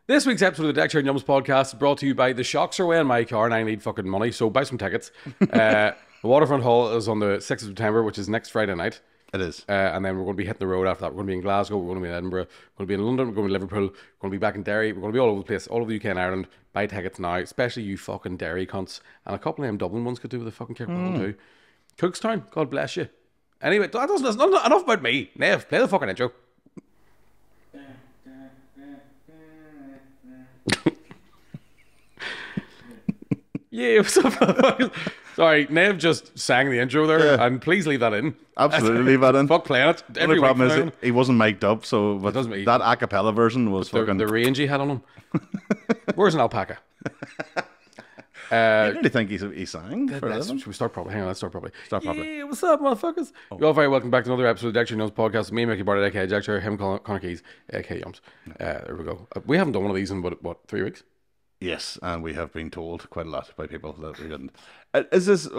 This week's episode of the Deck Chair and Yums podcast is brought to you by the shocks are away in my car and I need fucking money, so buy some tickets. The Waterfront Hall is on the 6th of September, which is next Friday night. It is. And then we're going to be hitting the road after that. We're going to be in Glasgow, we're going to be in Edinburgh, we're going to be in London, we're going to be in Liverpool, we're going to be back in Derry, we're going to be all over the place, all over the UK and Ireland. Buy tickets now, especially you fucking Derry cunts. And a couple of them Dublin ones could do with a fucking kick too. Cookstown, God bless you. Anyway, that's enough about me. Nev, play the fucking intro. Yeah, what's up? Sorry, Nev just sang the intro there, and please leave that in. Absolutely leave that in. Fuck playing it. The only problem is he wasn't mic'd up, so but doesn't mean- that a cappella version was fucking... the range he had on him. Where's an alpaca? I really think he sang for Should that. we start properly? Hang on, let's start properly. Start properly. Yeah, what's up, motherfuckers? You're all very welcome back to another episode of the Deck Chair Yums podcast. Me, Mickey Bartlett, aka Jack Chair, him, Connor Keys, aka Yums. There we go. We haven't done one of these in, what 3 weeks? Yes, and we have been told quite a lot by people that we didn't. Is this...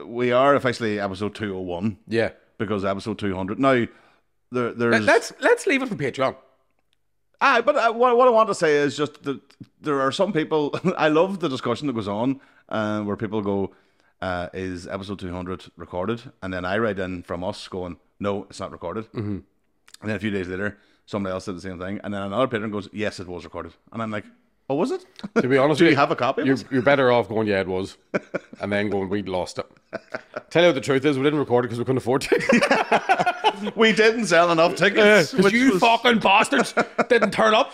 we are officially episode 201. Yeah. Because episode 200... Now, there's... Let's leave it for Patreon. But what I want to say is just that there are some people... I love the discussion that goes on where people go, is episode 200 recorded? And then I write in from us going, no, it's not recorded. Mm-hmm. And then a few days later, somebody else did the same thing. And then another patron goes, yes, it was recorded. And I'm like, oh, was it? To be honest Do with you have a copy of it? You're better off going, yeah, it was. And then going, we lost it. Tell you what the truth is, we didn't record it because we couldn't afford to. We didn't sell enough tickets. Because you fucking bastards didn't turn up.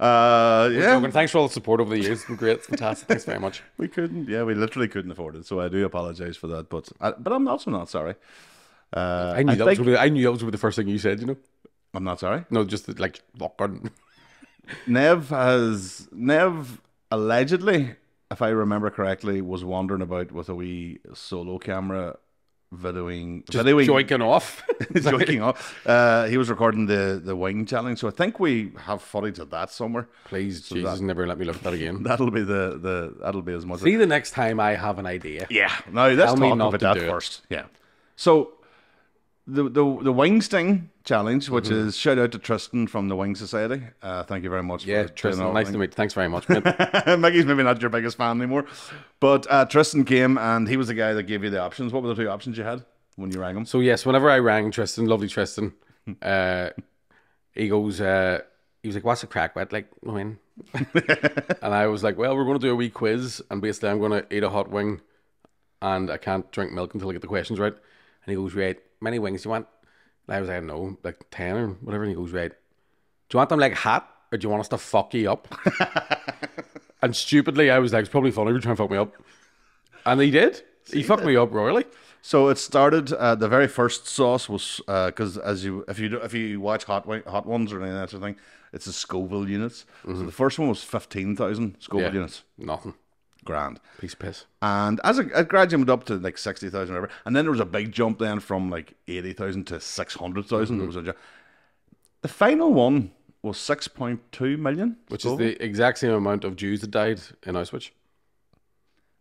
Yeah. Joking. Thanks for all the support over the years. It's been great. It's fantastic. Thanks very much. We couldn't. Yeah, we literally couldn't afford it. So I do apologize for that. But I'm also not sorry. I knew that was going to be the first thing you said, you know? I'm not sorry. No, just like, fucking. Nev allegedly, if I remember correctly, was wandering about with a wee solo camera videoing Joiking off. joking off. He was recording the wing challenge, so I think we have footage of that somewhere. Please, So Jesus, never let me look at that again. That'll be that'll be as much. See the next time I have an idea. Yeah. Now let's Tell me talk not about to that do it. first. Yeah. So the wing sting challenge, which is shout out to Tristan from the Wing Society. Thank you very much. Yeah, for doing Tristan, all nice the to meet you. Thanks very much, mate. Mickey's maybe not your biggest fan anymore, but Tristan came and he was the guy that gave you the options. What were the two options you had when you rang him? So yes, whenever I rang Tristan, lovely Tristan, he goes, he was like, "What's the crack, wet?" Like, I mean, and I was like, "Well, we're going to do a wee quiz, and basically, I'm going to eat a hot wing, and I can't drink milk until I get the questions right." And he goes, "Right, many wings do you want?" And I was like, "No, like 10 or whatever." And he goes, "Right, do you want them like hot, or do you want us to fuck you up?" And stupidly, I was like, "It's probably funny if you're trying to fuck me up," and he did. He fucked me up royally. So it started. The very first sauce was because if you watch Hot Ones or any of that sort of thing, it's the Scoville units. So the first one was 15,000 Scoville units. Nothing. Grand. Piece of piss. And as it gradually went up to like 60,000 or whatever, and then there was a big jump then from like 80,000 to 600,000. There was a the final one was 6.2 million, Which is the exact same amount of Jews that died in Auschwitz.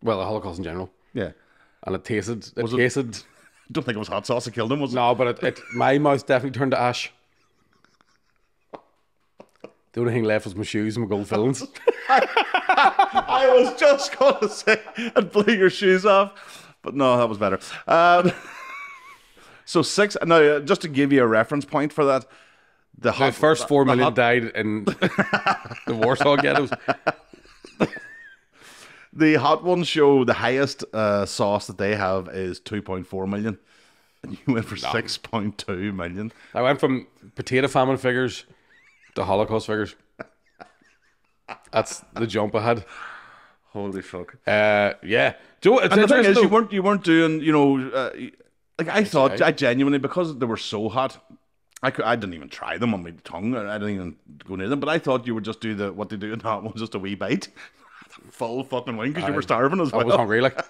Well, the Holocaust in general. Yeah. And it tasted. Was it? Don't think it was hot sauce that killed him, was it? No, but my mouth definitely turned to ash. The only thing left was my shoes and my gold fillings. I was just going to say, and blew your shoes off, but no, that was better. So now, just to give you a reference point for that, The first 4 million died in the Warsaw ghettos. The Hot Ones show the highest sauce that they have is 2.4 million. And you went for 6.2 million. I went from potato famine figures to Holocaust figures. That's the jump I had. Holy fuck. Yeah. Joe, it's And the thing interesting is, though. you weren't doing, like I thought, I genuinely, because they were so hot, I didn't even try them on my tongue. I didn't even go near them. But I thought you would just do what they do in Hot Ones, just a wee bite. Full fucking wing because you were starving as well. I was hungry, like.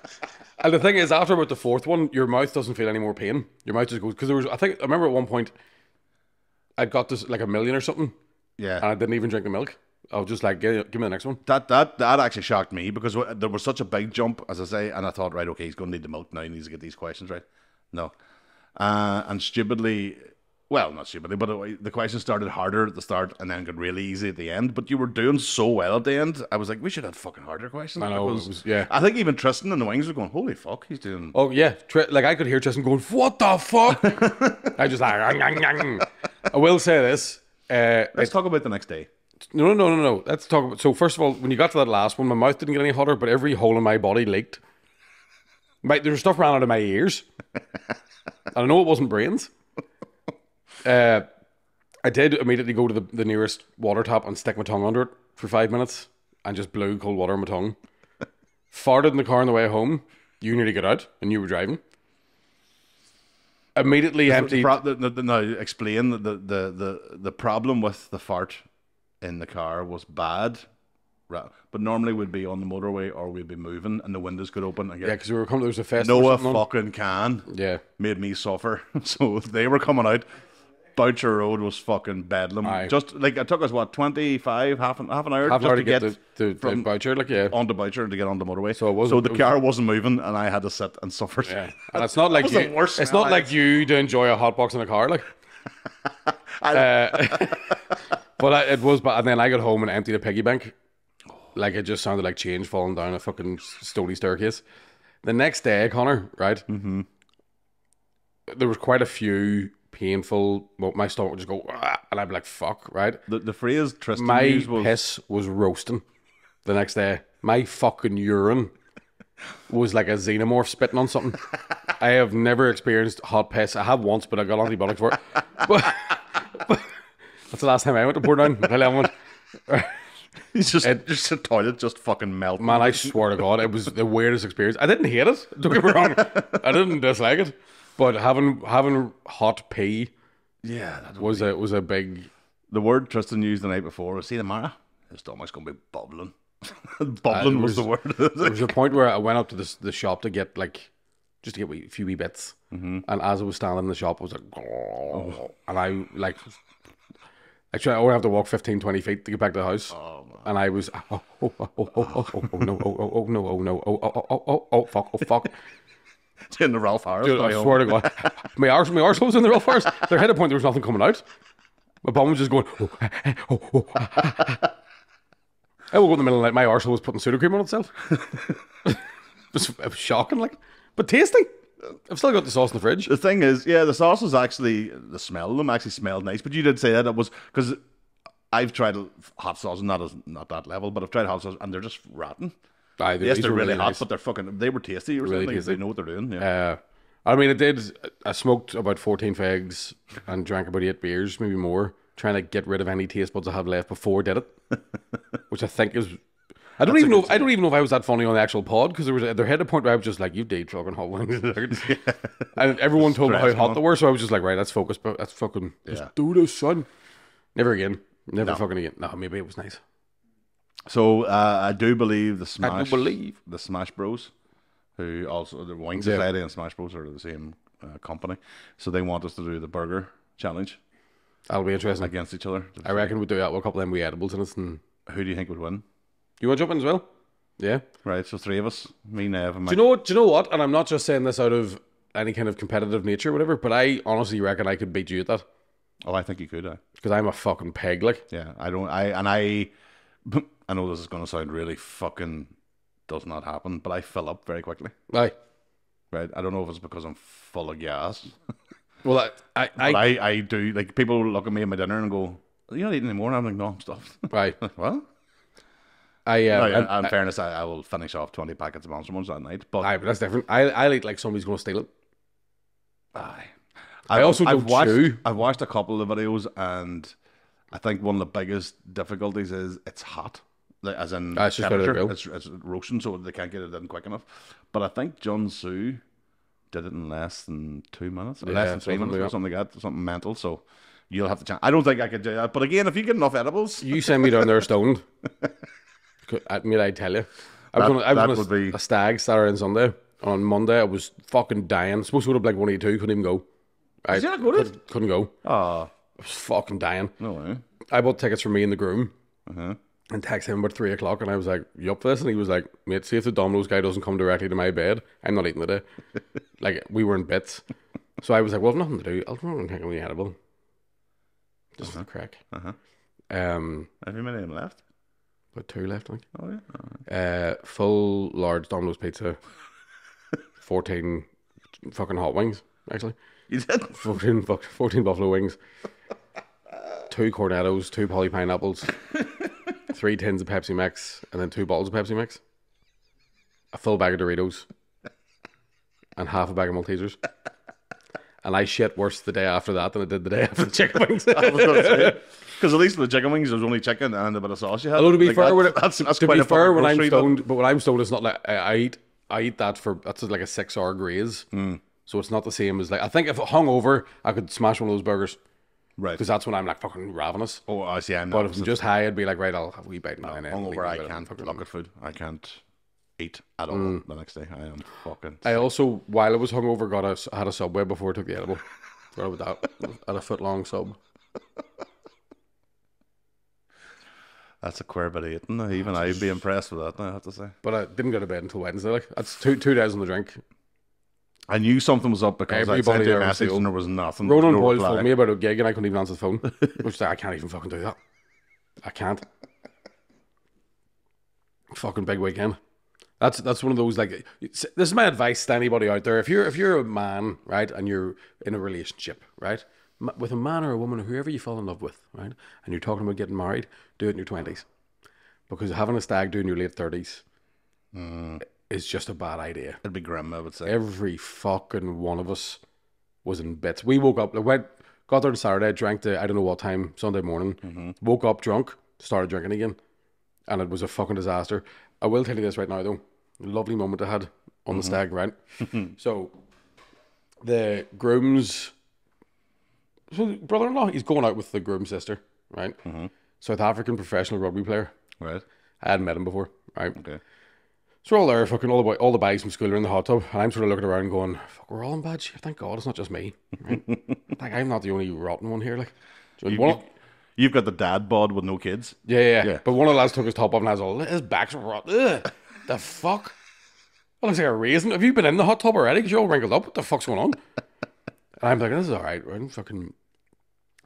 And the thing is, after about the fourth one, your mouth doesn't feel any more pain. Your mouth just goes, because I remember at one point, I got this like 1 million or something, Yeah. and I didn't even drink the milk. I was just like, give me the next one. That actually shocked me because there was such a big jump, as I say, and I thought, right, okay, he's going to need the milk now. He needs to get these questions right. No. And stupidly, well, not stupidly, but the question started harder at the start and then got really easy at the end. But you were doing so well at the end. I was like, we should have fucking harder questions. I know, it was, yeah. I think even Tristan and the Wings were going, holy fuck, he's doing. Oh yeah, like I could hear Tristan going, "What the fuck?" I just like. I will say this. Let's talk about the next day. No. Let's talk about. So first of all, when you got to that last one, my mouth didn't get any hotter, but every hole in my body leaked. There was stuff ran out of my ears, and I know it wasn't brains. I did immediately go to the nearest water tap and stick my tongue under it for 5 minutes and just blew cold water on my tongue. Farted in the car on the way home. You nearly got out, and you were driving. Immediately emptied. Now explain the problem with the fart in the car was bad, right? But normally we'd be on the motorway or we'd be moving and the windows could open. And Yeah, because we were coming. There was a festival. Noah fucking can. Yeah, made me suffer. So they were coming out. Boucher Road was fucking bedlam. Aye. Just like it took us what 25 half an hour half an just hour to get to from Boucher, like yeah. onto Boucher to get on the motorway. So it wasn't- the car wasn't moving and I had to sit and suffer. Yeah, and it's not like was the you. worst It's smell not like you to enjoy a hot box in a car, like. But it was, and then I got home and emptied a piggy bank. Like it just sounded like change falling down a fucking stony staircase. The next day, Connor, right? Mm-hmm. There was quite a few painful. Well, my stomach would just go, "Ah," and I'd be like, "Fuck," right? The phrase Tristan My used was piss was roasting. The next day, my fucking urine was like a xenomorph spitting on something. I have never experienced hot piss. I have once, but I got antibiotics for it. But that's the last time I went to Portdown. it's just the toilet just fucking melting. Man, I swear to God, it was the weirdest experience. I didn't hate it. Don't get me wrong. I didn't dislike it, but having hot pee, yeah, that was a big. The word Tristan used the night before was, see tomorrow, his stomach's going to be bubbling. Bubbling was the word. There was a point where I went up to the shop to get just to get a few wee bits, and as I was standing in the shop, I was like, and I like. Actually, I only have to walk 15, 20 feet to get back to the house. Oh, and I was, no, fuck. In the Ralph Harris. Dude, I swear to God. my arsehole was in the Ralph Harris. There had a point there was nothing coming out. My bum was just going, I woke up in the middle of the night, my arsehole was putting Sudocrem on itself. it was shocking, but tasty. I've still got the sauce in the fridge. The thing is, yeah, the sauce was actually, the smell of them actually smelled nice, but you did say that it was, because I've tried hot sauce, not that level, but I've tried hot sauce and they're just rotten. Yes, they're really hot, but they were tasty. Really tasty. They know what they're doing. Yeah. I mean, I smoked about 14 fags and drank about 8 beers, maybe more, trying to get rid of any taste buds I had left before I did it, which I think is. I don't even know if I was that funny on the actual pod, because there had a point where I was just like, "You did fucking hot wings," and everyone told me how hot they were, so I was just like, "Right, let's focus, but let's fucking just do this, son." Never again, fucking again. No, maybe it was nice. So I do believe the Smash Bros, who also the Wing Society and Smash Bros are the same company, so they want us to do the burger challenge. That'll be interesting against each other. I reckon we'll do that with a couple of them wee edibles in it. And who do you think would win? You want to jump in as well? Yeah. Right, so 3 of us. Me, Nev, and Mike. Do you know what? And I'm not just saying this out of any kind of competitive nature or whatever, but I honestly reckon I could beat you at that. Oh, I think you could, because I'm a fucking peg, like. Yeah, I know this is going to sound really fucking does not happen, but I fill up very quickly. Aye. Right, I don't know if it's because I'm full of gas. Well, I do, like, people look at me at my dinner and go, "Are you not eating anymore?" And I'm like, "No, I'm stuffed." Right. Well? In fairness, I will finish off 20 packets of Monster Munch that night. But that's different. I like somebody's going to steal it. Aye. I've watched a couple of videos, and I think one of the biggest difficulties is it's hot. Like, as in temperature. It's roasting, so they can't get it in quick enough. But I think John Sue did it in less than 2 minutes, or less than 3 minutes, or something like that, something mental. So you'll have to chance. I don't think I could do that. But again, if you get enough edibles, you send me down there stoned. I tell you, I was going to a stag Saturday and Sunday. On Monday, I was fucking dying. Supposed to go to Blink 182, couldn't even go. Did you not go to it? Couldn't go. Oh, I was fucking dying. No way. I bought tickets for me and the groom, and texted him about 3 o'clock, and I was like, "You up for this?" And he was like, "Mate, see if the Domino's guy doesn't come directly to my bed, I'm not eating today." Like, we were in bits. So I was like, "Well, I've nothing to do. I'll take a wee edible." just for the crack. Uh-huh. Have you many of them left? About 2 left, I think. Oh yeah. Full large Domino's pizza, 14 fucking hot wings. Actually, You did? 14 buffalo wings, 2 cornettos, 2 poly pineapples, 3 tins of Pepsi Max, and then 2 bottles of Pepsi Max, a full bag of Doritos, and half a bag of Maltesers. And I shit worse the day after that than I did the day after the chicken wings. I was going to say, because at least with the chicken wings, there was only chicken and a bit of sauce you had. Although to be fair, that's to quite be a fair, fucking when I'm grocery, stoned, but when I'm stoned, it's not like I eat that for that's like a 6-hour graze. So it's not the same as like I think if it hung over, I could smash one of those burgers. Right. Because that's when I'm like fucking ravenous. Oh, I see. I'm But not. if I'm just high, I'd be like, right, I'll have a wee bite now. Hungover, I can't look at food. I can't eat at all the next day. I am fucking. I also, while I was hungover, had a Subway before I took the edible. Forgot about that. Had a foot-long sub. That's a queer bit of eating. Even I'd be impressed with that, I have to say. But I didn't go to bed until Wednesday. Like that's two days on the drink. I knew something was up because I sent you a message and there was nothing. Ronan no Boyle reply. told me about a gig and I couldn't even answer the phone. Which I can't even fucking do that. I can't. Fucking big weekend. That's one of those like. This is my advice to anybody out there. If you're a man, right, and you're in a relationship, right, with a man or a woman or whoever you fall in love with, right, and you're talking about getting married, do it in your 20s, because having a stag do in your late 30s is just a bad idea. It'd be grim, I would say. Every fucking one of us was in bits. We woke up, got there on Saturday, drank to I don't know what time, Sunday morning, woke up drunk, started drinking again, and it was a fucking disaster. I will tell you this right now though, lovely moment I had on the stag, right? So, the groom's brother-in-law, he's going out with the groom's sister, right? South African professional rugby player. Right. I hadn't met him before, right? Okay. So we're all there, fucking all the guys from school are in the hot tub, and I'm sort of looking around going, fuck, we're all in bad shape, thank God it's not just me. Right? Like, I'm not the only rotten one here, like. You've got the dad bod with no kids. Yeah. But one of the lads took his top off and I was all, his back's rotten. Ugh, the fuck? That looks like a raisin. Have you been in the hot tub already? Because you're all wrinkled up. What the fuck's going on? And I'm like, this is alright. I'm fucking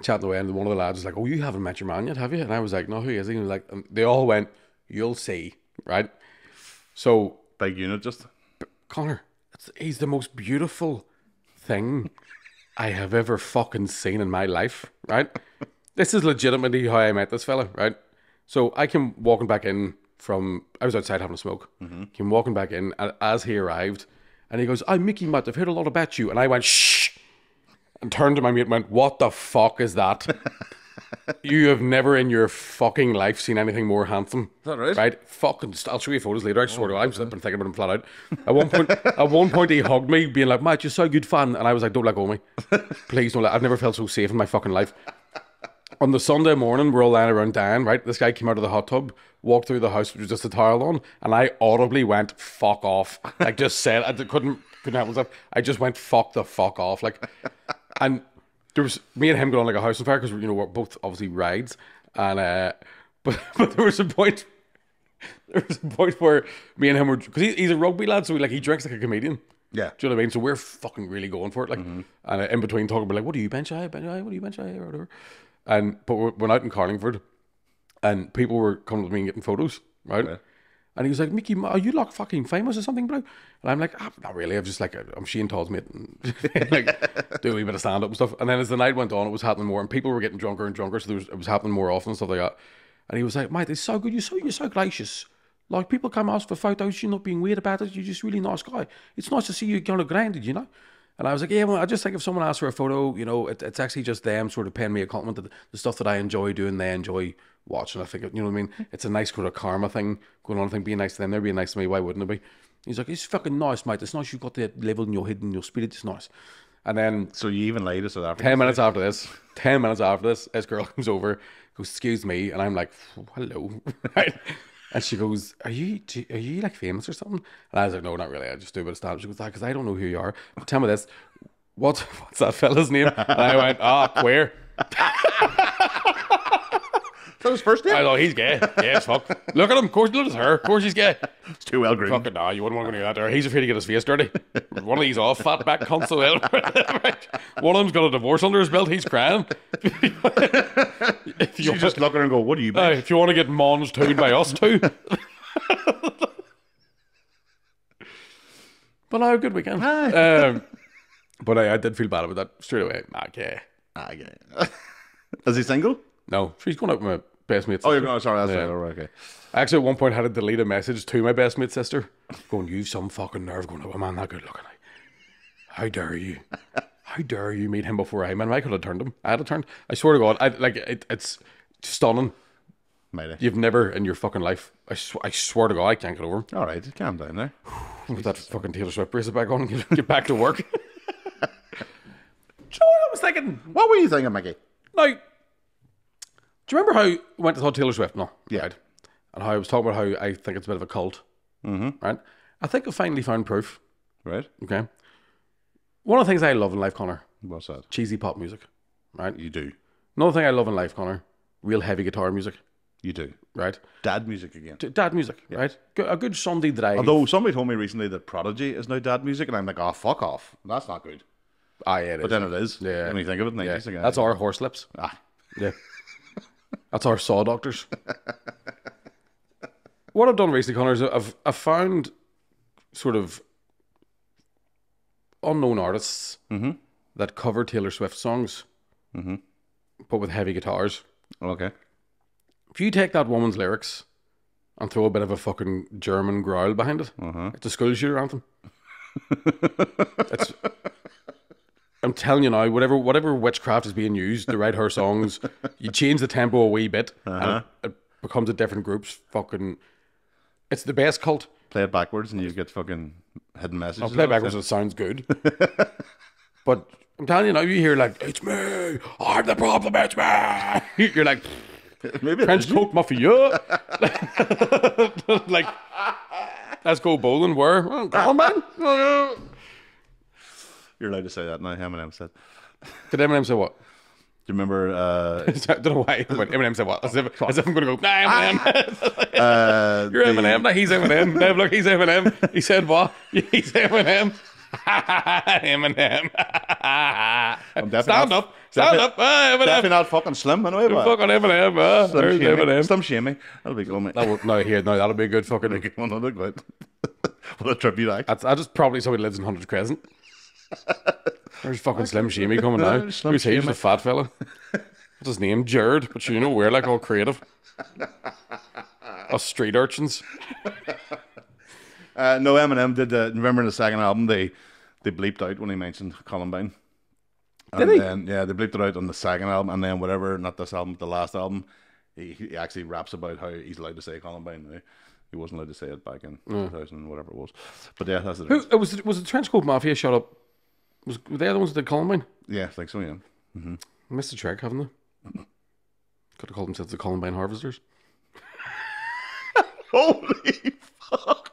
chatting away, and one of the lads was like, oh, you haven't met your man yet, have you? And I was like, no, who is he? And he was like, and they all went, you'll see, right? So, Big unit, just. Connor, he's the most beautiful thing I have ever fucking seen in my life, right? This is legitimately how I met this fella, right? So I came walking back in I was outside having a smoke. Came walking back in as he arrived, and he goes, I'm Mickey, mate, I've heard a lot about you. And I went, shh, and turned to my mate and went, what the fuck is that? You have never in your fucking life seen anything more handsome. Is that right? Right? Fucking, I'll show you photos later. I swear to God, I'm sitting thinking about him flat out. At one point, he hugged me, being like, mate, you're so good fan. And I was like, don't let go of me. Please don't let. I've never felt so safe in my fucking life. On the Sunday morning, we're all lying around dying, right? This guy came out of the hot tub, walked through the house, which was just a towel on, and I audibly went, fuck off. Like, just said, I couldn't help myself. I just went, fuck the fuck off. Like, and there was me and him going on like a house on fire, because, we're both obviously rides. And, but there was a point where me and him were, because he's a rugby lad, so he drinks like a comedian. Yeah. Do you know what I mean? So we're fucking really going for it. Like, and in between talking, we're like, what do you bench high? What do you bench high? Or whatever. But we're out in Carlingford, and people were coming to me and getting photos, right? Okay. And he was like, Mickey, are you like fucking famous or something, bro? And I'm like, not really. I'm just like, I'm Shane Todd's mate, and like do a wee bit of stand up and stuff. And then as the night went on, it was happening more, and people were getting drunker and drunker, so it was happening more often and stuff like that. And he was like, mate, it's so good. You're so gracious. Like, people come ask for photos, you're not being weird about it. You're just a really nice guy. It's nice to see you kind of grounded, And I was like, yeah, well, I just think if someone asks for a photo, it's actually just them sort of paying me a compliment that the stuff that I enjoy doing, they enjoy watching. I think, you know what I mean? It's a nice kind of karma thing going on. I think being nice to them, they're being nice to me. Why wouldn't it be? He's like, it's fucking nice, mate. It's nice you've got that level in your head and your spirit. It's nice. And then... So you even later South Africa? 10 minutes after this, this girl comes over, goes, excuse me. And I'm like, hello. Right? And she goes, are you like famous or something? And I was like, no, not really. I just do a bit of stand-up. She goes, because I don't know who you are. But tell me this. What's that fella's name? And I went, queer. that his first date? I know he's gay. Gay as fuck. Look at him. Of course, look at his hair. Of course, he's gay. It's too well groomed. Fucking no, you wouldn't want to do that there. He's afraid to get his face dirty. One of these off fat back cunts. One of them's got a divorce under his belt. He's crying. If You just look at her and go, what do you if you want to get mons tuned by us too. But no, good weekend. But I did feel bad about that straight away. Nah, gay. Okay. Is he single? No, she's going out with my best mate's Oh, sister. you're going, sorry, that's Yeah. right. All right, okay. I actually at one point had to delete a message to my best mate's sister going, you've some fucking nerve going, oh man, that good looking. How dare you? How dare you meet him before I met him? I could have turned him. I had to turn. I swear to God, it's stunning. Maybe. You've never in your fucking life. I swear to God, I can't get over him. All right, calm down there. Put that fucking Taylor Swift bracelet back on and get back to work. Do you know what I was thinking? What were you thinking, Mickey? Now, do you remember how I went to saw Taylor Swift? No. Yeah. Right? And how I was talking about how I think it's a bit of a cult. Mm-hmm. Right? I think I finally found proof. Right? Okay. One of the things I love in life, Connor, What's that? cheesy pop music. Right? You do. Another thing I love in life, Connor, real heavy guitar music. You do. Right? Dad music again. Dad music. Right? A good Sunday drive. Although somebody told me recently that Prodigy is now dad music, and I'm like, oh, fuck off. That's not good. It is. But then it is. Yeah. When you think of it, 90s again. That's our horse lips. Ah. Yeah. That's our saw doctors. What I've done recently, Connor, is I've found sort of unknown artists that cover Taylor Swift songs, but with heavy guitars. Okay. If you take that woman's lyrics and throw a bit of a fucking German growl behind it, it's a school shooter anthem. I'm telling you now, whatever witchcraft is being used to write her songs, you change the tempo a wee bit, and it becomes a different group's fucking. It's the best cult. Play it backwards and you get fucking hidden messages. I'll play it backwards. It sounds good, but I'm telling you now, you hear like, "It's me, I'm the problem, it's me." You're like, Maybe French coke mafia. Like, let's go bowling. Where? Oh, come on, man. You're allowed to say that now. Eminem said. Did Eminem say what? Do you remember? I don't know why. But Eminem said what? As if I'm going to go, nah, Eminem. You're Eminem. Nah, he's Eminem. Nah, look, he's Eminem. He said what? He's Eminem. Eminem. Stand up. Eminem. Definitely not fucking Slim anyway. But Fucking Eminem. Slim There's Shady. Eminem. Slim Shady. That'll be cool, mate. No, that'll be a good fucking. One of the good. What a tribute act. I just probably somebody lives in Hundreds Crescent. There's fucking Slim Shady coming now. Slim Who's he? He's Shady. a fat fella. What's his name? Jared. But you know, we're like all creative. Us street urchins. No, Eminem did. Remember in the second album, they bleeped out when he mentioned Columbine. Did he? Then, yeah, they bleeped it out on the second album, and then whatever, not this album, the last album, he actually raps about how he's allowed to say Columbine now. He wasn't allowed to say it back in 2000 and whatever it was. But yeah, that's it. Was the Trenchcoat Mafia shut up? Were they the ones that did Columbine? Yeah, I think so, yeah. Missed the trick, haven't they? Could have called themselves the Columbine Harvesters. Holy fuck.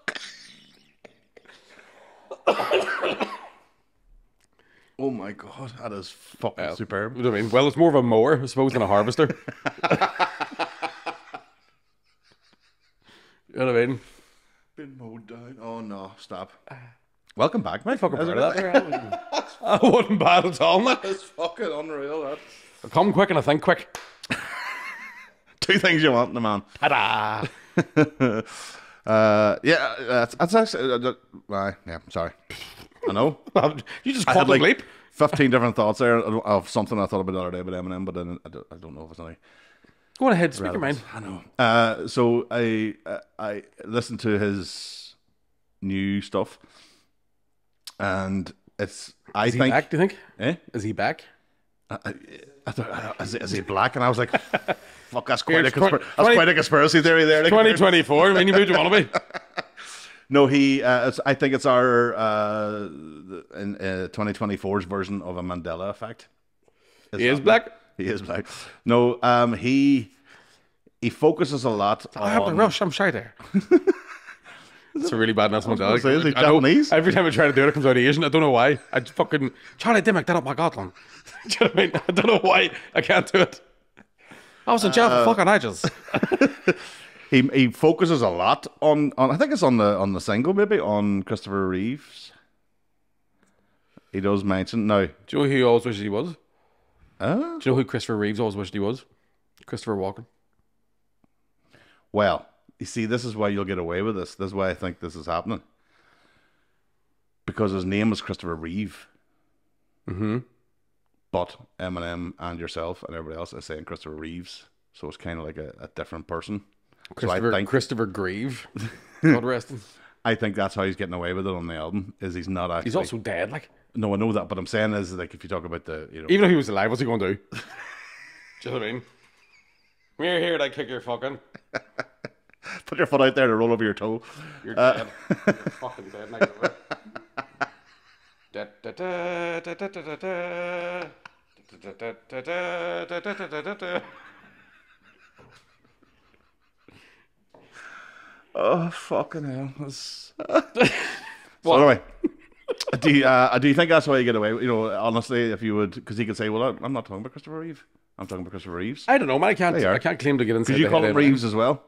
Oh my god, that is fucking superb. You know what I mean? Well, it's more of a mower, I suppose, than a harvester. You know what I mean? Been mowed down. Oh no, stop. Welcome back, mate. Fucking proud of that. I wasn't bad at all, mate. That's fucking unreal. That. I come quick and I think quick. Two things you want in a man. Ta-da! Yeah, that's actually. Yeah, sorry. I know. You just I caught had the like leap. 15 different thoughts there of something I thought about the other day about Eminem, but then I don't know if it's any. Go on ahead, speak your mind. I know. So I listened to his new stuff, and it's. Is he back, do you think? Eh? Is he back? I thought, is he black? And I was like, fuck, that's quite, Here's that's quite a conspiracy theory there. Like, 2024, I mean, you moved to want to be. No, I think it's our 2024's version of a Mandela effect. He is black? He is black. No, he focuses a lot on... I have to rush, I'm shy there. It's a really bad Nelson Mandela. gonna say, is he I know, Japanese? every time I try to do it, it comes out Asian. I don't know why. I fucking... Charlie Dimmock, that up my Gotland. Do you know what I mean? I don't know why I can't do it. I was in jail for fucking ages. He focuses a lot on I think it's on the single, maybe on Christopher Reeves. He does mention now. Do you know who he always wished he was? Uh, Do you know who Christopher Reeves always wished he was? Christopher Walken. well, you see, this is why you'll get away with this. This is why I think this is happening. Because his name is Christopher Reeve. Mm-hmm. But Eminem and yourself and everybody else is saying Christopher Reeves. So it's kind of like a different person. Christopher Grieve. God rest him. I think that's how he's getting away with it on the album. Is he's not actually. He's also dead. Like, No, I know that, but I'm saying is like if you talk about even if he was alive, what's he going to do? Do you know what I mean? Come here, and I kick your fucking. put your foot out there to roll over your toe. You're dead. You're fucking dead. Now you're Da, da, da, da, da, da, da, da. Da, da, da, da, da, da, da, da, da. Oh fucking hell! So anyway, do you think that's why you get away? You know, honestly, if you would, because he could say, "Well, I'm not talking about Christopher Reeve. I'm talking about Christopher Reeves." I don't know, man. They are. I can't claim to get inside. Because you the call head him of anyone. Reeves as well.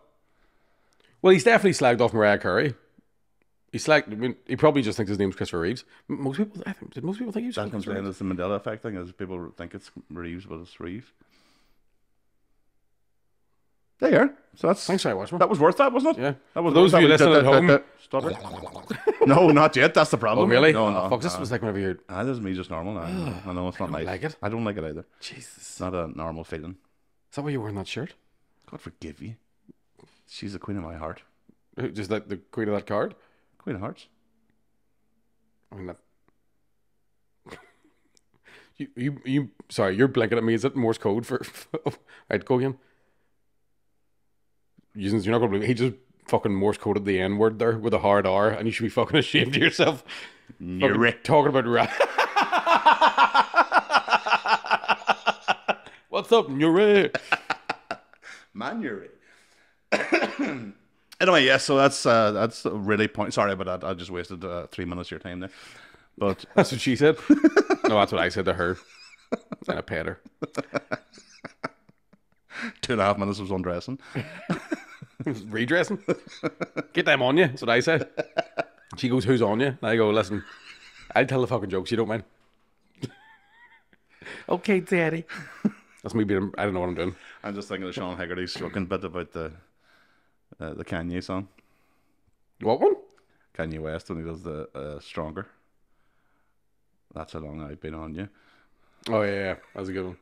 Well, he's definitely slagged off Mariah Carey. He's slagged. I mean, he probably just thinks his name's Christopher Reeves. Most people, I think, did most people think he was That's what I'm Christopher saying. Reeves? It's the Mandela effect thing. Is people think it's Reeves, but it's Reeve. There you are. So that's Thanks very much, man. that was worth that, wasn't it? Yeah. That was For those worth of you that. listening at home. Stutter. No, not yet. That's the problem. Oh, really? No, Oh, no. fuck, this was like whenever you're. This is me just normal. I know it's not nice. like it. I don't like it either. Jesus. It's not a normal feeling. Is that why you're wearing that shirt? God forgive you. She's the queen of my heart. Just like the queen of that card? Queen of hearts. I mean, that. Sorry, you're blinking at me. Is it Morse code for. Right, go again. You're not going to believe he just fucking Morse coded the N word there with a hard R, and you should be fucking ashamed of yourself. Fucking talking about rap. What's up, Nuri? Man, you're right. Anyway, yeah, so that's really point. Sorry about that. I just wasted 3 minutes of your time there. But That's what she said. No, that's what I said to her. And I paid her. 2.5 minutes was undressing. Redressing. Get them on you. That's what I said. She goes, "Who's on you?" And I go, "Listen, I'll tell the fucking jokes. You don't mind." Okay, Daddy. That's me being. I don't know what I'm doing. I'm just thinking of Sean Haggerty's joking bit about the Kanye song. What one? Kanye West when he does the Stronger. That's how long I've been on you. Oh yeah. That was a good one.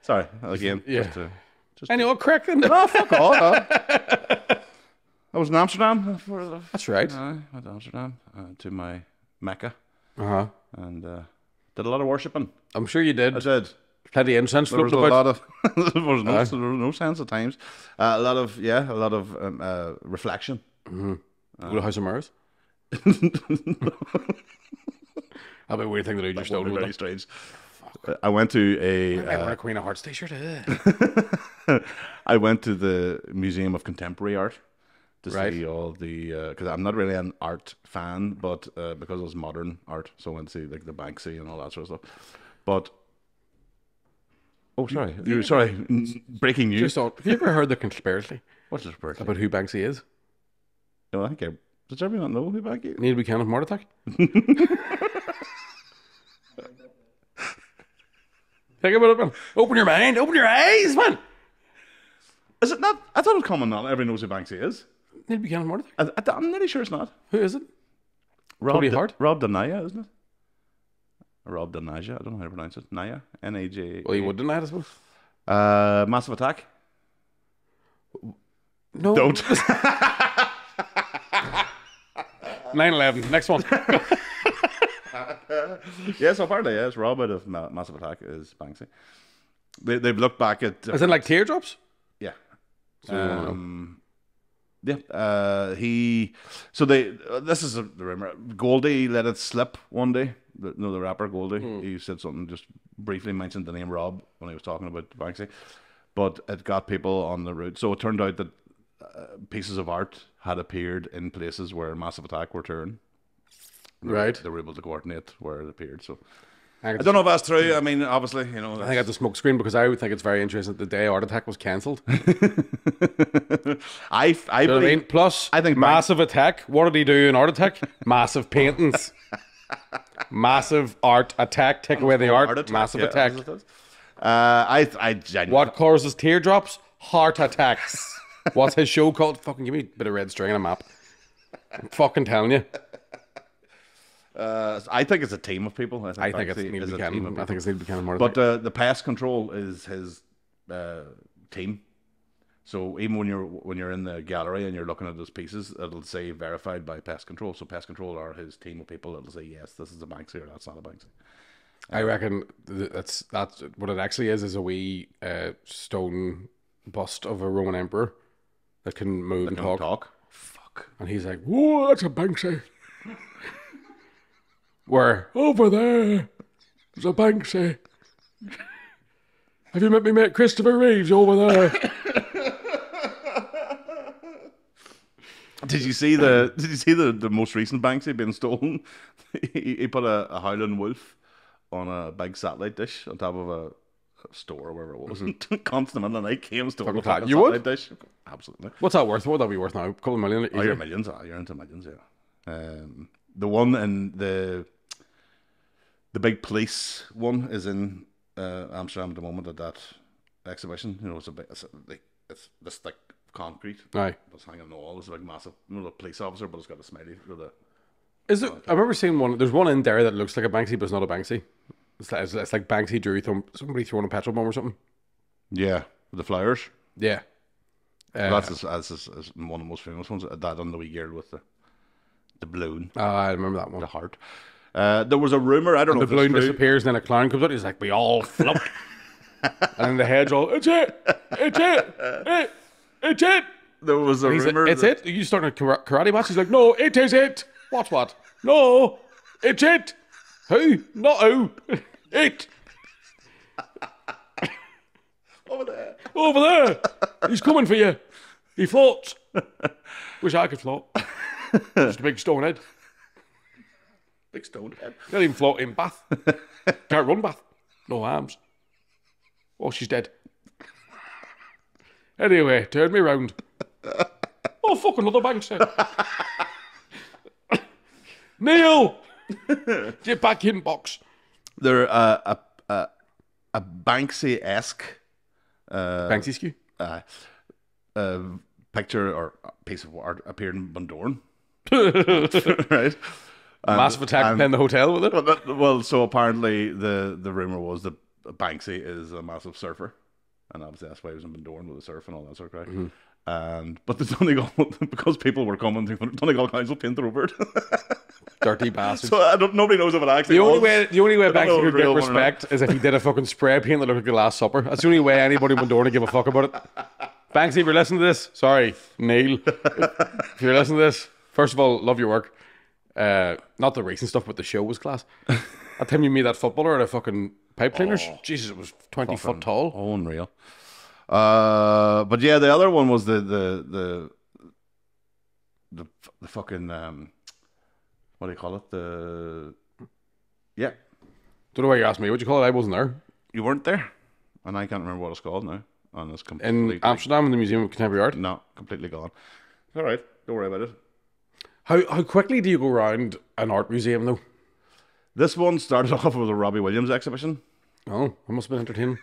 Sorry, again. Yeah. Just I know, cracking. oh, fuck all. I was in Amsterdam. That's right. I went to Amsterdam to my Mecca Uh-huh. and did a lot of worshipping. I'm sure you did. I did. Plenty of incense There was a floating about. lot of there was no sense at times. A lot of reflection. Little House of Mirrors. That'd be a weird thing to do. Just That would don't be do very strange. I went to I wear a Queen of Hearts t-shirt. I went to the Museum of Contemporary Art to Right. see all the because I'm not really an art fan, but because it was modern art, so I went to see like the Banksy and all that sort of stuff. But sorry, breaking news. Just thought, have you ever heard the conspiracy What's this birthday? about who Banksy is? No, I think does everyone know who Banksy is? Neil Buchanan of Heart Attack. Think about it, man. Open your mind. Open your eyes, man. Is it not? I thought it was common knowledge. Everyone knows who Banksy is. Neil Buchanan of Heart Attack. I'm nearly sure it's not. Who is it? Rob Hart? Rob Danaya, isn't it? Rob Danaja. I don't know how to pronounce it. Naya. N-A-J. Well, he would deny it, I suppose. Massive Attack. No. Don't. 9/11. Next one. Yeah, so apparently, yes, Rob out of Massive Attack is Banksy. They've looked back at As in like teardrops? yeah. So, Yeah, he. So they. This is the rumor. Goldie let it slip one day. The rapper Goldie. He said something, just briefly mentioned the name Rob when he was talking about Banksy, but it got people on the route. So it turned out that pieces of art had appeared in places where Massive Attack were touring. right. They were able to coordinate where it appeared. So I don't know if that's true. I mean, obviously, you know. I think it's a smoke screen because I would think it's very interesting that the day Art Attack was cancelled. I You know what I believe, mean? Plus, I think massive attack. What did he do in Art Attack? Massive paintings. Massive art attack. Take away the art. Attack, Massive yeah, attack. I genuinely. What causes teardrops? Heart attacks. What's his show called? Fucking give me a bit of red string and a map. I'm fucking telling you. I think it's a team of people. I think it's Banksy Neil is a team of Buchanan. I people. think it's Neil Buchanan more. But the pest control is his team. So even when you're in the gallery and you're looking at those pieces, it'll say verified by pest control. So pest control are his team of people. It'll say yes, this is a Banksy or that's not a Banksy. I reckon that's what it actually is a wee stone bust of a Roman emperor that can move and talk. Fuck. And he's like, "Whoa, that's a Banksy." Where over there's a Banksy. Have you met me mate Christopher Reeves over there? Did you see the most recent Banksy being stolen? he put a howling wolf on a big satellite dish on top of a store or wherever it was. Constant in the night came stole the fucking You satellite would? dish. Absolutely. What's that worth? What would that be worth now? A couple of million? Oh, you're millions. You're into millions, yeah. The one in the big police one is in Amsterdam at the moment at that exhibition. You know, it's this thick concrete. Aye. It's hanging on the wall. It's a big massive, you know, the police officer, but it's got a smiley with a. Is it? I remember seeing one. There's one in there that looks like a Banksy, but it's not a Banksy. It's like Banksy drew somebody throwing a petrol bomb or something. Yeah, with the flowers. Yeah. That's one of the most famous ones. That and the wee girl with the balloon, I remember that one. the heart. There was a rumor. I don't know The if balloon it's true. disappears, and then a clown comes out. He's like, "We all float," and then the head's all, "It's it, it's it, it's it." There was a He's like, rumor. "It's it." You starting a karate match? He's like, "No, it is it." What? No, it's it. Who? Not who. It. Over there. He's coming for you. He floats. Wish I could float. Just a big stone head. Big stone head. Can't even float in Bath. Can't run Bath. No arms. Oh, she's dead. Anyway, turn me round. Oh, fuck, another Banksy. Neil! Get back in box. They're a Banksy-esque Banksy skew. picture or piece of art appeared in Bundoran. Right? Massive attack playing the hotel with it. Well, so apparently the rumor was that Banksy is a massive surfer, and obviously that's why he was in Bundoran with the surf and all that sort of crap. But the Donegal, because people were coming, Donegal Council painted over it. Dirty bastard. So nobody knows if it actually. The only way I don't know Banksy if could it's real get one or not. respect is if he did a fucking spray paint that looked like the Last Supper. That's the only way anybody would want to give a fuck about it. Banksy, if you're listening to this, sorry, Neil. If you're listening to this, first of all, love your work. Not the recent stuff, but the show was class. That time you made that footballer at a fucking pipe cleaners, Jesus, it was 20 foot tall. Oh, unreal. But yeah, the other one was the fucking what do you call it? Yeah, Don't know why you asked me. What'd you call it? I wasn't there. you weren't there, and I can't remember what it's called now. And it's In completely Amsterdam, in the Museum of Contemporary Art. no, completely gone. All right, don't worry about it. How quickly do you go around an art museum, though? This one started off with a Robbie Williams exhibition. Oh, it must have been entertaining.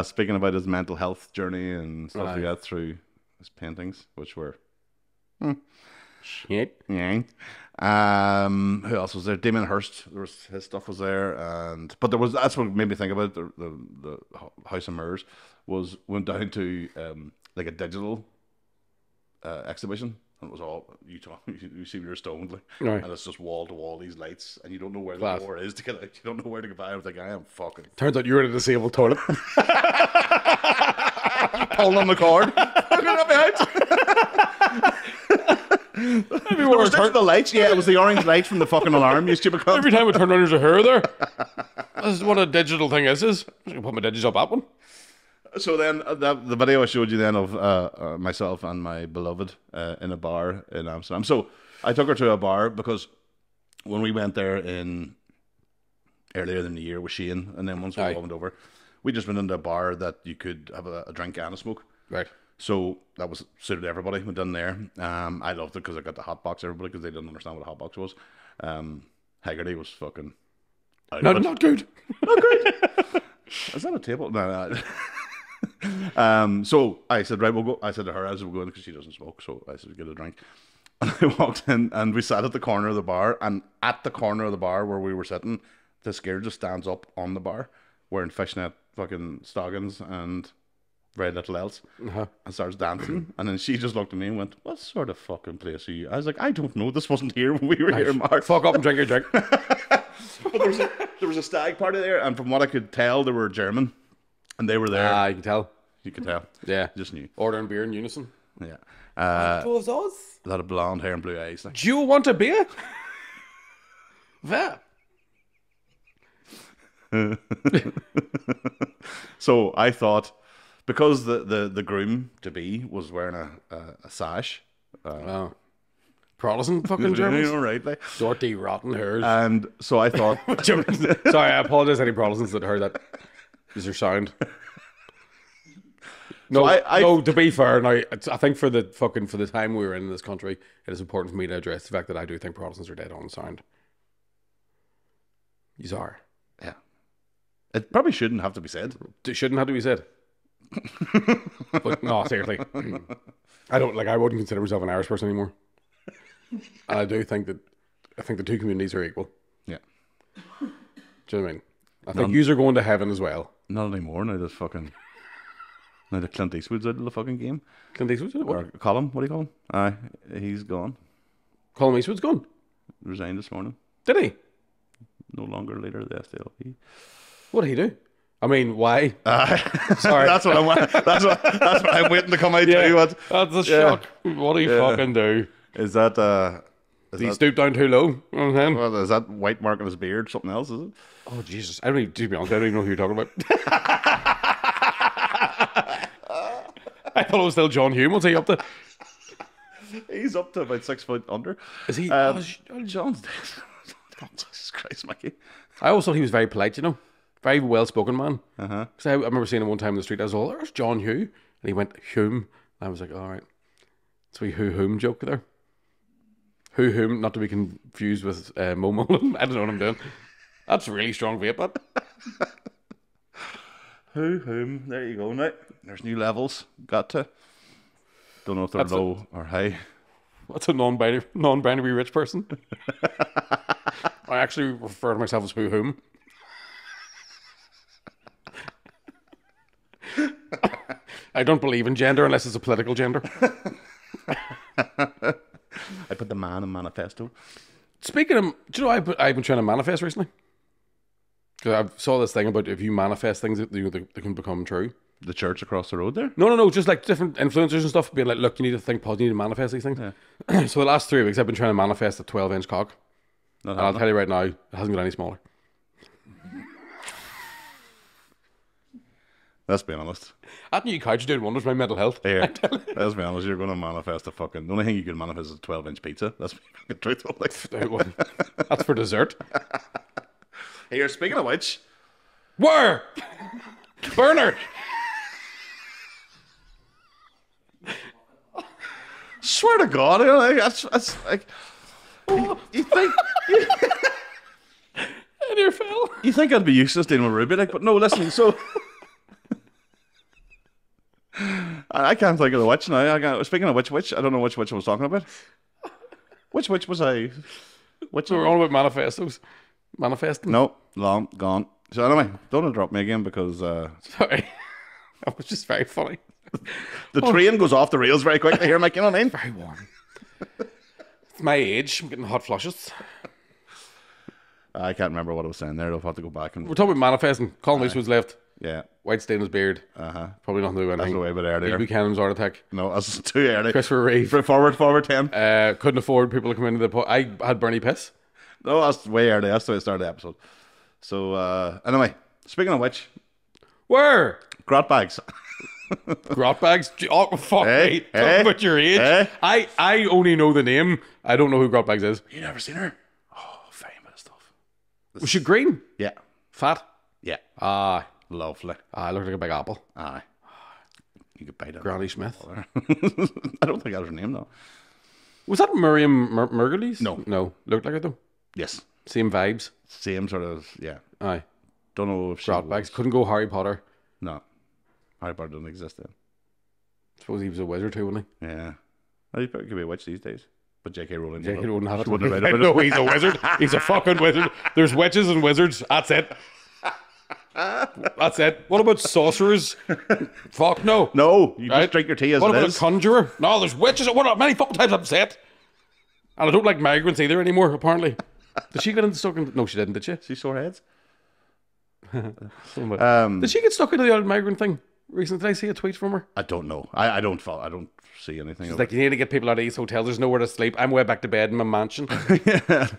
Speaking about his mental health journey and stuff Aye. like that through his paintings, which were Shit. yeah. Who else was there? Damien Hirst. His stuff was there, but there was that's what made me think about it, the House of Mirrors went down to like a digital exhibition. And it was all you see when you're stoned, like, Right. and it's just wall to wall these lights, and you don't know where Class. the door is to get out. You don't know where to get by. I was like, I am fucking Turns out you were in a disabled toilet. pulling on the cord. Let me out. Every, Was there the lights? Yeah, it was the orange light from the fucking alarm. You stupid cunt. every time I turn around, there's a hair there. This is what a digital thing is. I'm just going to put my digits up that one. So then, the video I showed you then of myself and my beloved in a bar in Amsterdam. So I took her to a bar because when we went there in earlier in the year with Shane, and then once we all went over, we just went into a bar that you could have a drink and a smoke. Right. So that was suited everybody. Went in there. I loved it because I got the hot box. Everybody, because they didn't understand what a hot box was. Haggerty was fucking. Not good. Not good. Is that a table? No. So I said, right, we'll go. I said to her, as we're going, because she doesn't smoke, so I said, get a drink. And I walked in, and we sat at the corner of the bar, and at the corner of the bar where we were sitting, this girl just stands up on the bar, wearing fishnet fucking stockings and very little else, and starts dancing. And then she just looked at me and went, what sort of fucking place are you? I was like, I don't know. This wasn't here when we were here, Mark. Fuck up and drink your drink. But there was a stag party there, and from what I could tell, they were German, and they were there. Ah, you can tell. You could tell. Yeah. Just knew. Ordering beer in unison. Yeah. Was us? A lot of blonde hair and blue eyes. Like. Do you want a beer? There. So I thought, because the groom to be was wearing a sash. Protestant fucking Germans. You know, right? Like. Dirty, rotten hairs. And so I thought. Sorry, I apologize to any Protestants that heard that. Is your sound? No, no. To be fair, now I think for the time we were in this country, it is important for me to address the fact that I do think Protestants are dead on sound. You are. Yeah. It probably shouldn't have to be said. It shouldn't have to be said. But no, seriously, I wouldn't consider myself an Irish person anymore. And I do think I think the two communities are equal. Yeah. Do you know what I mean? I think yous are going to heaven as well. Not anymore. Now the Clint Eastwood's out of the fucking game. Clint Eastwood's out? Or Colin, what do you call him? Aye, he's gone. Colin Eastwood's gone? Resigned this morning. Did he? No longer leader of the SDLP. What did he do? I mean, why? Sorry. That's what I'm waiting to come out to. That's a shock. What do you fucking do? Is that Did he stoop down too low? Well, is that white mark on his beard? Something else, is it? Oh Jesus! To be honest, I don't even know who you're talking about. I thought it was still John Hume. What's he up to? He's up to about 6 foot under. Is he? John's dead. Jesus Christ, Mikey. I always thought he was very polite, you know, very well spoken man. Because I remember seeing him one time in the street. I was all, "There's John Hugh," and he went Hume. And I was like, all right, it's a wee whom joke there. Whom, not to be confused with Mo Mullen. I don't know what I'm doing. That's a really strong vape, but. Whom? There you go. Now there's new levels. Got to. Don't know if they're low or high. What's a non-binary rich person? I actually refer to myself as whom. I don't believe in gender unless it's a political gender. I put the man in manifesto. Speaking of, do you know I've been trying to manifest recently? Because I saw this thing about if you manifest things, they can become true. The church across the road there? No, just like different influencers and stuff being like, look, you need to think positive, you need to manifest these things. Yeah. So the last 3 weeks I've been trying to manifest a 12-inch cock. And I'll tell you right now, it hasn't got any smaller. Let's be honest. That new couch doing wonders for my mental health. Here, let's be honest, you're going to manifest a fucking... The only thing you can manifest is a 12-inch pizza. That's fucking truthful. That's for dessert. Here, speaking of which... Where? Burner! Swear to God, you know, that's like... You think... In your fell. You think I'd be useless dealing with Ruby, like, but no, listen, so... I can't think of the witch now. Speaking of which, I don't know which witch I was talking about. Which witch was I? Which we're all about manifestos. Manifesting? No, long gone. So anyway, don't interrupt me again because... Sorry. That was just very funny. The train goes off the rails very quickly here, Mike, you know what I mean? Very warm. It's my age. I'm getting hot flushes. I can't remember what I was saying there. I'll have to go back and... We're talking about manifesting. Colin Eastwood's left. Yeah. White stain his beard. Probably nothing to do with anything. That's a way bit earlier. Buchanan's heart attack. No, that's too early. Christopher Reeve. Forward 10. Couldn't afford people to come into the... I had Bernie Piss. No, that's way early. That's the way I started the episode. So, anyway, speaking of which... Where? Grot bags. Grot bags? Oh, fuck me. Talk about your age. I only know the name. I don't know who Grot bags is. You never seen her? Was she green? Yeah. Fat? Yeah. Ah, Lovely. I looked like a big apple. Aye. You could bite it. Granny Smith. I don't think that was her name, though. Was that Miriam Margolyes? No. No. Looked like it though. Yes. Same vibes. Same sort of, yeah. Aye. Don't know if she Brat bags. Couldn't go Harry Potter. No. Harry Potter doesn't exist then. Suppose he was a wizard too, wasn't Yeah. Well, he probably could be a witch these days. But J.K. Rowling. he? J.K. wouldn't have it. wouldn't have read about No, it. he's a wizard. He's a fucking wizard. There's witches and wizards. That's it. That's it. What about sorcerers? Fuck no. No, you Right? just drink your tea as What it about is. a conjurer? No, there's witches. What? Many fucking times I've said. And I don't like migrants either anymore, apparently. Did she get stuck in... No, she didn't, did she? See sore heads? Did she get stuck into the old migrant thing recently? Did I see a tweet from her? I don't know. I don't follow. I don't see anything. It's Of like, you need to get people out of these hotels. There's nowhere to sleep. I'm way back to bed in my mansion. it.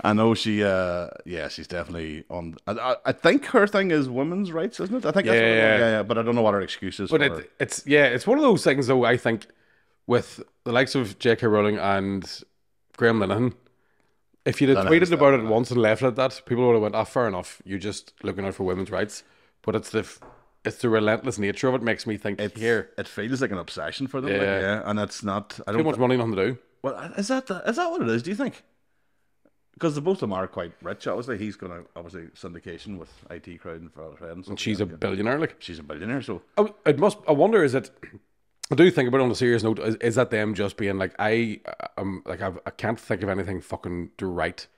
I know she. Yeah, she's definitely on. I think her thing is women's rights, isn't it? I think that's what Yeah. yeah. But I don't know what her excuse is. But for her. it's one of those things, though, I think, with the likes of J.K. Rowling and Graham Linehan, if you'd have tweeted about it once and left it at that, people would have went, fair enough, you're just looking out for women's rights. But it's the relentless nature of it makes me think, here, It feels like an obsession for them. Yeah. Like, yeah, and it's not. I too don't. much money, nothing to do. Well, is that what it is? Do you think? Because both of them are quite rich. Obviously, he's going to syndication with IT Crowd and Father Fred and stuff. And she's a billionaire, like. She's a billionaire, so I wonder, is it... I do think about it on a serious note. Is that them just being like, I can't think of anything fucking to write,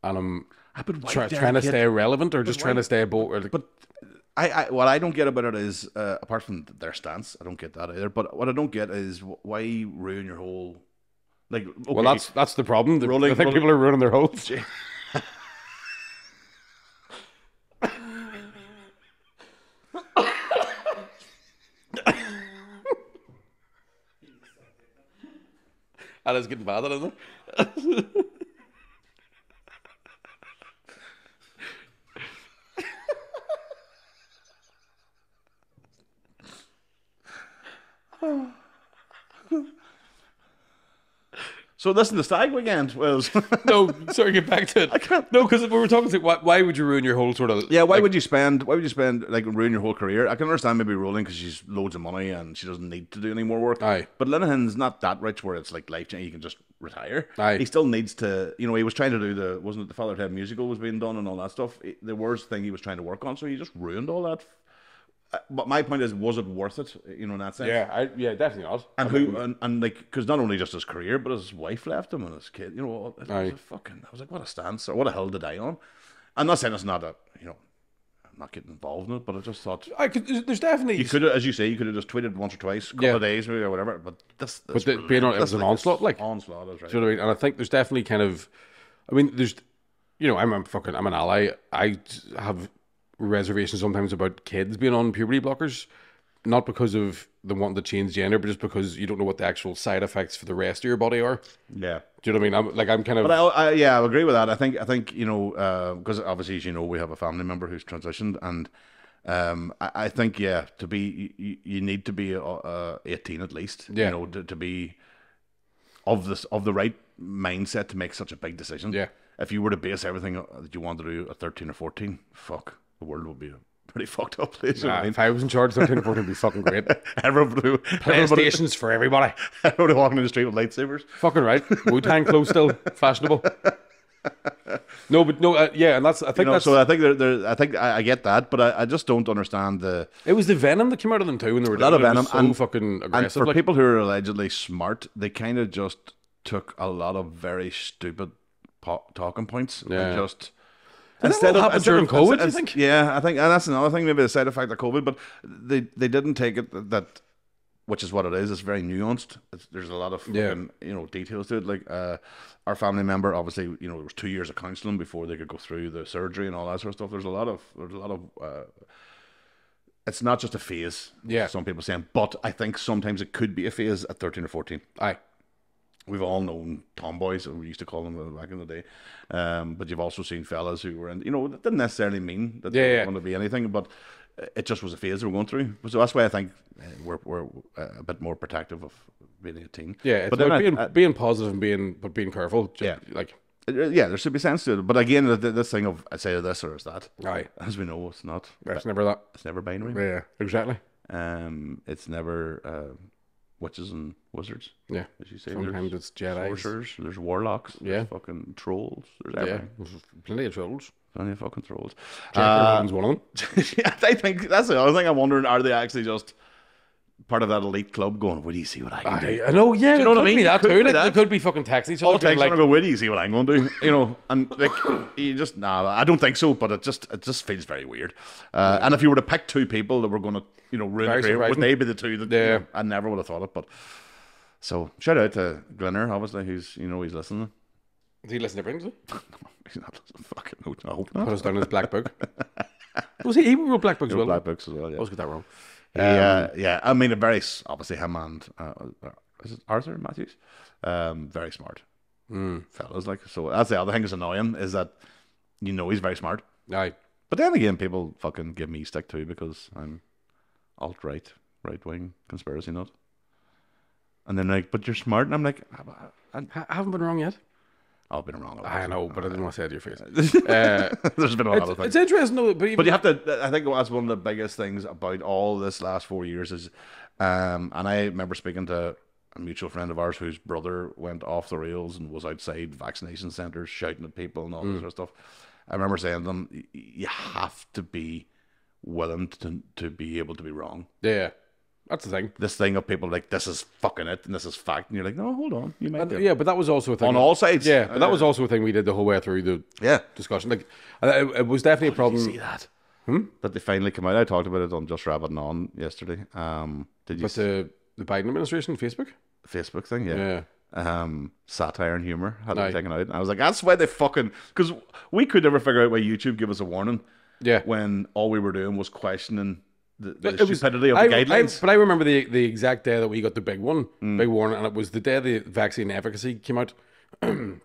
and I'm trying to stay relevant, or just trying to stay bold. But what I don't get about it is, apart from their stance, I don't get that either. But what I don't get is why ruin your whole, like. Okay, Well, that's the problem. Rolling- I think people are ruining their hopes. That is getting bad, isn't it? So listen, the stag weekend was. No, sorry, get back to it. I can't. No, because we were talking about why would you ruin your whole sort of... Yeah, why like, would you spend like ruin your whole career? I can understand maybe Rowling because she's loads of money and she doesn't need to do any more work. Aye. But Linehan's not that rich where it's like life changing. He can just retire. Aye. He still needs to. He was trying to do wasn't it the Father Ted musical was being done and all that stuff. The worst thing he was trying to work on, so he just ruined all that. But my point is, was it worth it? In that sense. Yeah, definitely not. And like, because not only just his career, but his wife left him and his kid. It was Aye. I was like, what a stance, or what a hill to die on. I'm not saying it's not I'm not getting involved in it, but I just thought There's definitely... you could, as you say, you could have just tweeted once or twice, a couple of days maybe or whatever. But this But it was an onslaught, like... onslaught is right. Do you know what I mean? And I think there's definitely kind of... I mean, there's... I'm an ally. I have reservations sometimes about kids being on puberty blockers, not because of them wanting to change gender, but just because you don't know what the actual side effects for the rest of your body are. Yeah. Do you know what I mean? I'm kind of... But I agree with that. I think because obviously, as you know, we have a family member who's transitioned, and I think to be you need to be 18 at least. Yeah. To be of the right mindset to make such a big decision. Yeah. If you were to base everything that you want to do at 13 or 14, the world would be a pretty fucked up place. You know what I mean? If I was in charge, 13 or 14 would be fucking great. Everybody PlayStations for everybody. walking in the street with lightsabers. Fucking right. Wu-Tang clothes still fashionable. No, but no, and that's... I think that's... So I think I get that, but I just don't understand the... It was the venom that came out of them too when they were A lot of doing it. venom It was so and fucking And aggressive. for like. people who are allegedly smart, they kind of just took a lot of very stupid talking points. Yeah. And just Did that all happen during COVID, do you think? Yeah, I think, and that's another thing, maybe the side effect of COVID. But they didn't take it that, which is what it is. It's very nuanced. There's a lot of fucking, details to it. Like our family member, obviously, there was 2 years of counselling before they could go through the surgery and all that sort of stuff. There's a lot of it's not just a phase. Yeah. Some people saying, but I think sometimes it could be a phase at 13 or 14. Aye. We've all known tomboys, or we used to call them back in the day. But you've also seen fellas who were in, that didn't necessarily mean that they were going to be anything, but it just was a phase they were going through. So that's why I think we're a bit more protective of being 18. Yeah, it's but about being positive and being careful. Yeah. Like, Yeah, there should be sense to it. But again, this thing of it's either this or it's that. Aye. As we know, it's not. It's never that. It's never binary. Yeah, exactly. It's never witches and wizards. Yeah. As you say, Sometimes it's Jedi. sorcerers. There's warlocks. Yeah. There's fucking trolls. There's Yeah. everything. There's plenty of trolls. Plenty of fucking trolls. Jack one of them. Yeah, I think that's the other thing. I'm wondering: are they actually just part of that elite club going, "Wait, do you see what I can do?" I know, yeah. you know what I mean? Be that It could too. be Like, that. They could be fucking taxing each All other. it takes Like, to go, "Wait, do you see what I'm going to do?" You know, and like you just I don't think so. But it just feels very weird. And if you were to pick two people that were going to, you know, ruin Very a career, would surprising. they be the two that? Yeah. You know, I never would have thought it. But so shout out to Glenner, obviously, who's he's listening. does he listen to everything? He's not listening. Fucking no, I hope not. Put us down in his black book. Was he wrote black books as well? Black books as well. I Yeah. always get that wrong. Yeah. I mean, obviously him and is it Arthur Matthews? Very smart fellas. Like, so that's the other thing that's annoying is that he's very smart. Aye. But then again, people fucking give me stick too because I'm right wing conspiracy nut. And then like, but you're smart, and I'm like, I haven't been wrong yet. I've been wrong. A lot. I know, but I didn't want to say it to your face. There's been a lot of things. It's interesting, though. But, even, But you have to. I think that's one of the biggest things about all this last 4 years is, and I remember speaking to a mutual friend of ours whose brother went off the rails and was outside vaccination centres shouting at people and all this sort of stuff. I remember saying to them, "You have to be willing to be able to be wrong." yeah, that's the thing. This thing of people like this is fucking it and this is fact, and you're like, "No, hold on, you might be Yeah, but that was also a thing. on all sides." Yeah, but that was also a thing we did the whole way through the yeah. discussion. Like, it was definitely a problem. See that? That they finally come out. I talked about it on Just Rabbit and On yesterday. Did you But see the Biden administration, Facebook? the Facebook thing? Yeah. Yeah. Satire and humor had Aye. it taken out. And I was like, that's why they fucking because we could never figure out why YouTube gave us a warning Yeah. when all we were doing was questioning the It was- stupidity of the guidelines. but I remember the exact day that we got the big one, big warning, and it was the day the vaccine efficacy came out. And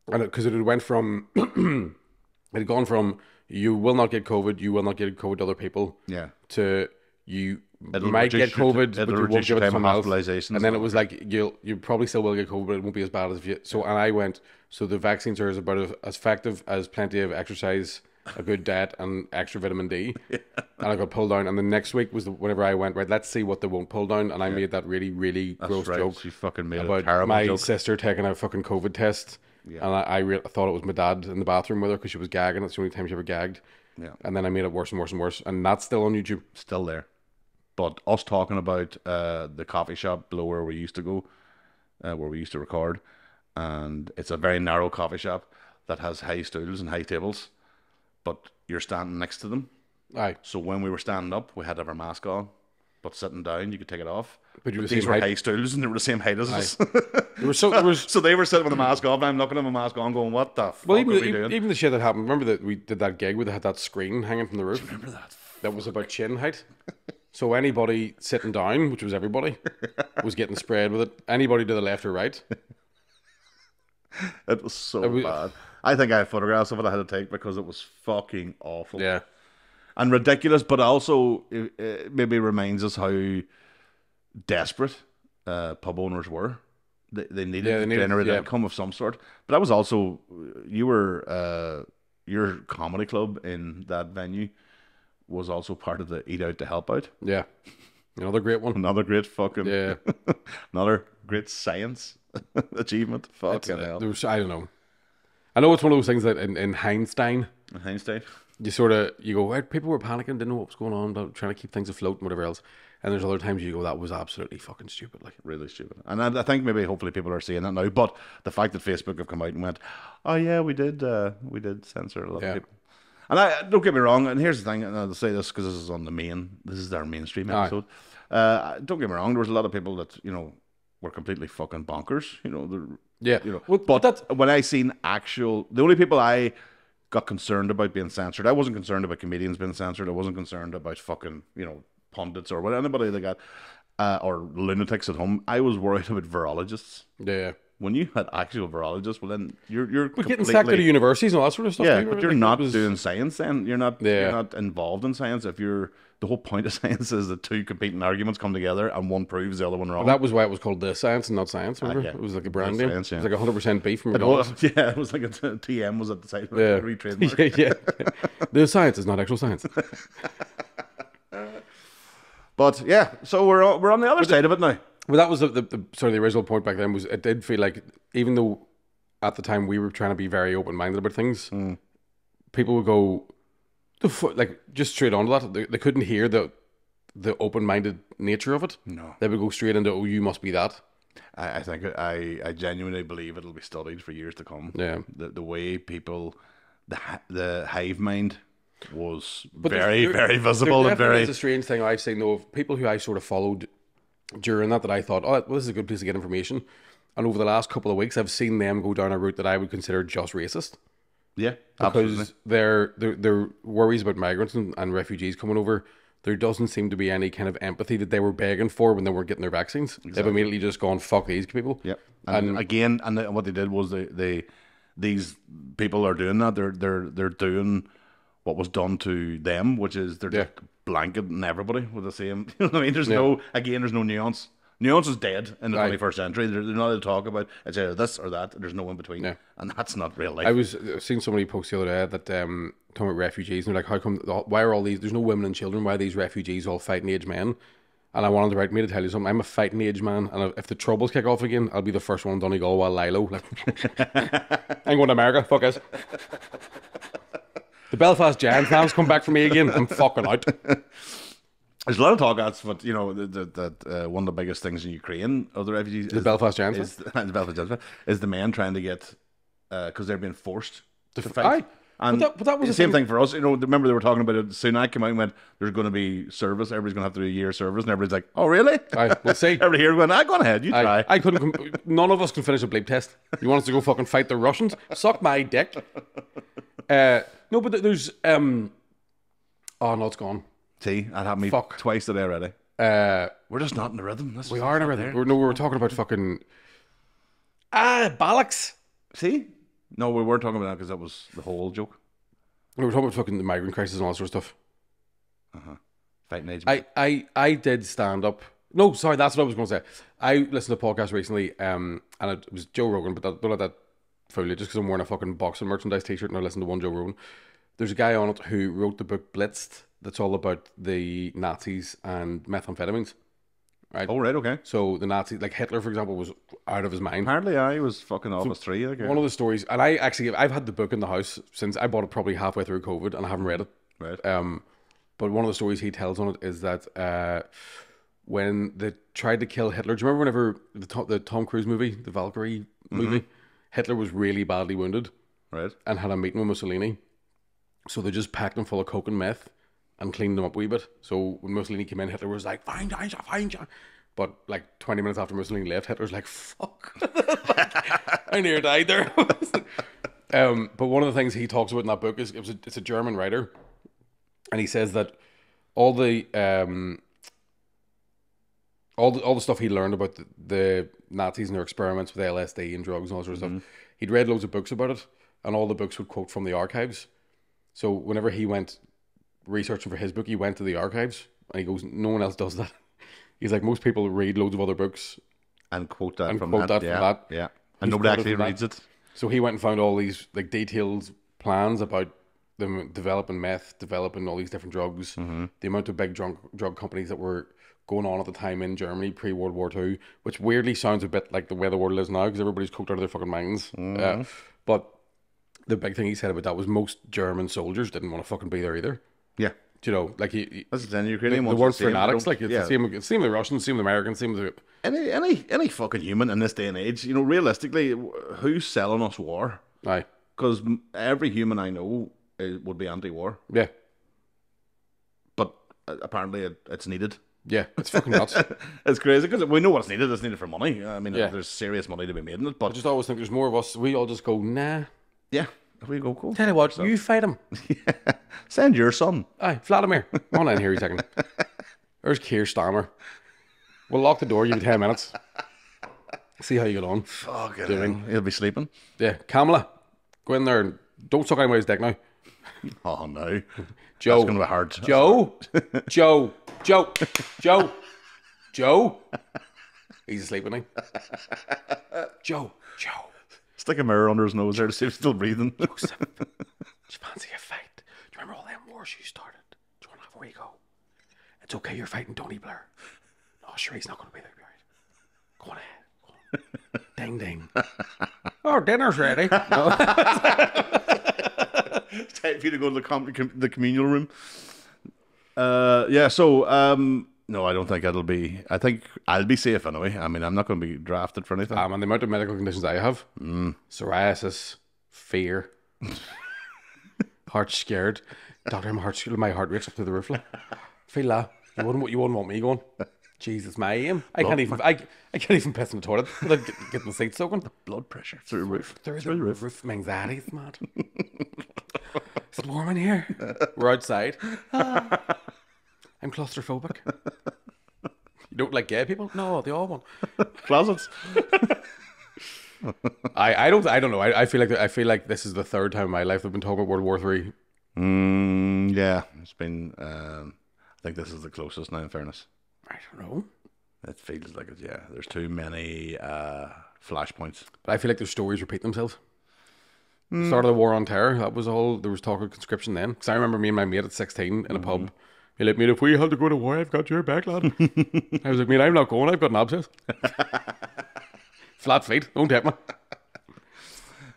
because it had went from, it had gone from, you will not get COVID, you will not get COVID to other people, Yeah. to you It'll might get reduce your- COVID, but it'll you won't reduce give your it to time of someone else. hospitalizations And then it and was like, you probably still will get COVID, but it won't be as bad as if you, so, and I went, so the vaccines are about as effective as plenty of exercise, a good diet, and extra vitamin D. And I got pulled down. And the next week was whenever I went, right, let's see what they won't pull down. And I made that really, really gross right. joke She fucking made a about terrible my joke. sister taking a fucking COVID test. And I thought it was my dad in the bathroom with her because she was gagging. It's the only time she ever gagged. Yeah. And then I made it worse and worse and worse. And that's still on YouTube. Still there. But us talking about the coffee shop below where we used to go, where we used to record, and it's a very narrow coffee shop that has high stools and high tables, but you're standing next to them. Aye. So when we were standing up, we had to have our mask on, but sitting down, you could take it off. But you were the these same were height. high stools, and they were the same height as us. There was So they were sitting with the mask off, and I'm looking at my mask on, going, "What the fuck well, are we even, doing?" even the shit that happened. Remember that we did that gig where they had that screen hanging from the roof? Remember that? That was about chin height. So anybody sitting down, which was everybody, was getting sprayed with it. Anybody to the left or right. It was so bad. I think I have photographs of it I had to take because it was fucking awful. Yeah. And ridiculous, but also it maybe reminds us how desperate pub owners were. They needed to generate an income of some sort. But that was also, you were, your comedy club in that venue was also part of the Eat Out to Help Out. Yeah. Another great one. Another great fucking, Yeah. another great science achievement. Fucking hell. There was, I don't know. I know it's one of those things that in Hindstein, Einstein. you go, right, people were panicking, didn't know what was going on, about trying to keep things afloat and whatever else. And there's other times you go, that was absolutely fucking stupid. Like, Really stupid. And I think maybe hopefully people are seeing that now. But the fact that Facebook have come out and went, "Oh yeah, we did censor a lot of people." And I don't get me wrong. And here's the thing, and I'll say this because this is our mainstream episode. Don't get me wrong. There was a lot of people that were completely fucking bonkers. yeah. Well, but when I seen the only people I got concerned about being censored, I wasn't concerned about comedians being censored. I wasn't concerned about fucking pundits or anybody that got or lunatics at home. I was worried about virologists. Yeah. when you had actual virologists, well then you're But getting completely sacked out of universities and all that sort of stuff. yeah, too, but right? you're Like, not it was- doing science then. You're Yeah. not involved in science. If you're the whole point of science is that two competing arguments come together and one proves the other one wrong. That was why it was called The Science and not Science. Remember? yeah. It was like a brand The name. Science, yeah. It was like 100% beef from It was, McDonald's. yeah, it was like a TM was at the side of Yeah. every trademark. yeah. The science is not actual science. But yeah, so we're on the other side of it now. Well, that was the sort of the original point back then. Was it did feel like, even though at the time we were trying to be very open minded about things, people would go like just straight on to that. They couldn't hear the open minded nature of it. No. They would go straight into, oh, you must be that. I think I genuinely believe it'll be studied for years to come. Yeah. The way people, the hive mind was But very there visible and definitely very is a strange thing I've seen though of people who I sort of followed during that I thought, oh, well, this is a good place to get information. And over the last couple of weeks, I've seen them go down a route that I would consider just racist. yeah, absolutely. Because their worries about migrants and refugees coming over, there doesn't seem to be any kind of empathy that they were begging for when they weren't getting their vaccines. They've immediately just gone, fuck these people. Yeah, and again, what they did was these people are doing that. They're doing what was done to them, which is they're just blanketing everybody with the same. You know what I mean? There's no nuance. Nuance is dead in the 21st century. They're not allowed to talk about it's either this or that. There's no in between, and that's not real life. I was seeing somebody post the other day that talking about refugees, and they're like, how come? Why are all these? There's no women and children. Why are these refugees all fighting age men? And I wanted to write me to tell you something. I'm a fighting age man, and if the troubles kick off again, I'll be the first one in Donegal while Lilo. Like, I'm going to America. Fuck us. The Belfast Giants fans come back for me again. I'm fucking out. There's a lot of talk but you know that one of the biggest things in Ukraine of the refugees The Belfast Giants is the men trying to get because they're being forced to Aye. fight. And But that was the the same thing. thing for us. You know, remember they were talking about it. Sunak came out and went, "There's going to be service. Everybody's going to have to do a year service," and everybody's like, "Oh, really?" Aye, we'll see. Everybody here went, "I go on ahead, you try." I couldn't. None of us can finish a bleep test. You want us to go fucking fight the Russians? Suck my dick. No, but there's. Oh no, it's gone. See, that happened me Fuck. twice today already. Uh, We're just not in the rhythm. we are in everything. We were talking about fucking. Bollocks. See, no, we weren't talking about that because that was the whole joke. We were talking about fucking the migrant crisis and all that sort of stuff. Fighting age. I did stand up. No, sorry, that's what I was going to say. I listened to a podcast recently, and it was Joe Rogan, but don't let that fool you. Just because I'm wearing a fucking boxing merchandise T-shirt and I listened to one Joe Rogan. There's a guy on it who wrote the book Blitzed. That's all about the Nazis and methamphetamines. Oh, right, okay. So the Nazis, like Hitler, for example, was out of his mind. Apparently, I was fucking off as 3. Like, One of the stories, and I've had the book in the house since I bought it probably halfway through COVID, and I haven't read it. right. But one of the stories he tells on it is that when they tried to kill Hitler, do you remember whenever the Tom Cruise movie, the Valkyrie movie, Hitler was really badly wounded Right. and had a meeting with Mussolini. So they just packed him full of coke and meth and cleaned him up a wee bit. So when Mussolini came in, Hitler was like, fine, fine. But like 20 minutes after Mussolini left, Hitler's like, fuck. I near died there. But one of the things he talks about in that book is it's a German writer. And he says that all the stuff he learned about the Nazis and their experiments with LSD and drugs and all that sort of stuff, he'd read loads of books about it, and all the books would quote from the archives. So whenever he went researching for his book, he went to the archives, and he goes, no one else does that. He's like, most people read loads of other books And quote that from quote that. that Yeah. from that. Yeah. And He's nobody quoted actually from that. reads it. So he went and found all these like detailed plans about them developing meth, developing all these different drugs, the amount of big drug companies that were going on at the time in Germany pre-World War II, which weirdly sounds a bit like the way the world is now because everybody's coked out of their fucking minds. But the big thing he said about that was most German soldiers didn't want to fucking be there either. Yeah. Do you know, like he That's the thing. Ukrainian they ones weren't the same. fanatics. They Like don't- it's the same with the Russians, same with the Americans, same with the any fucking human in this day and age, you know, realistically, who's selling us war? aye, Because every human I know would be anti-war, yeah, but apparently it's needed. yeah. It's fucking nuts. It's crazy because we know what's needed. It's needed for money. I mean, Yeah. there's serious money to be made in it. I But just always think there's more of us. We all just go, nah. yeah, if we go cool. Tell you what, you fight him. Send your son. Aye, Vladimir. Come on in here a second. There's Keir Starmer. We'll lock the door, give you 10 minutes. See how you get on. Fucking Do you know what I hell. He'll be sleeping. Yeah, Kamala, go in there and don't suck anybody's dick now. Oh no. Joe, That's going to be hard. Joe, Joe, Joe, Joe, Joe. He's asleep, isn't he? Joe, Joe. Stick a mirror under his nose there to see if he's still breathing. Joseph, do you fancy a fight? Do you remember all them wars you started? Do you want to have a wee go? It's okay, you're fighting Tony Blair. No, sure, he's not going to be there. Be all right. Go on ahead. Go on. Ding, ding. Oh, dinner's ready. No. It's time for you to go to the communal room. Yeah, so, no, I don't think it'll be. I think I'll be safe anyway. I mean, I'm not going to be drafted for anything. And the amount of medical conditions I have psoriasis, fear, heart scared. Doctor, my heart rate's up to the roof. Like. Feel that. You wouldn't want me going. Jesus, my aim. I can't even piss in the toilet without getting the seat soaking. Blood pressure through the roof. Through the roof. My anxiety's mad. Is it warm in here? We're outside. I'm claustrophobic. You don't like gay people? No, they all want Closets. I don't know. I feel like this is the third time in my life I've been talking about World War Three. Yeah, it's been. I think this is the closest now. In fairness, I don't know. It feels like it. Yeah, there's too many flashpoints. But I feel like their stories repeat themselves. The start of the War on Terror, that was all. There was talk of conscription then. Because I remember me and my mate at 16 in a pub. He like, mate, if we had to go to war, I've got your back, lad. I was like, mate, I'm not going. I've got an abscess. Flat feet. Don't tempt me.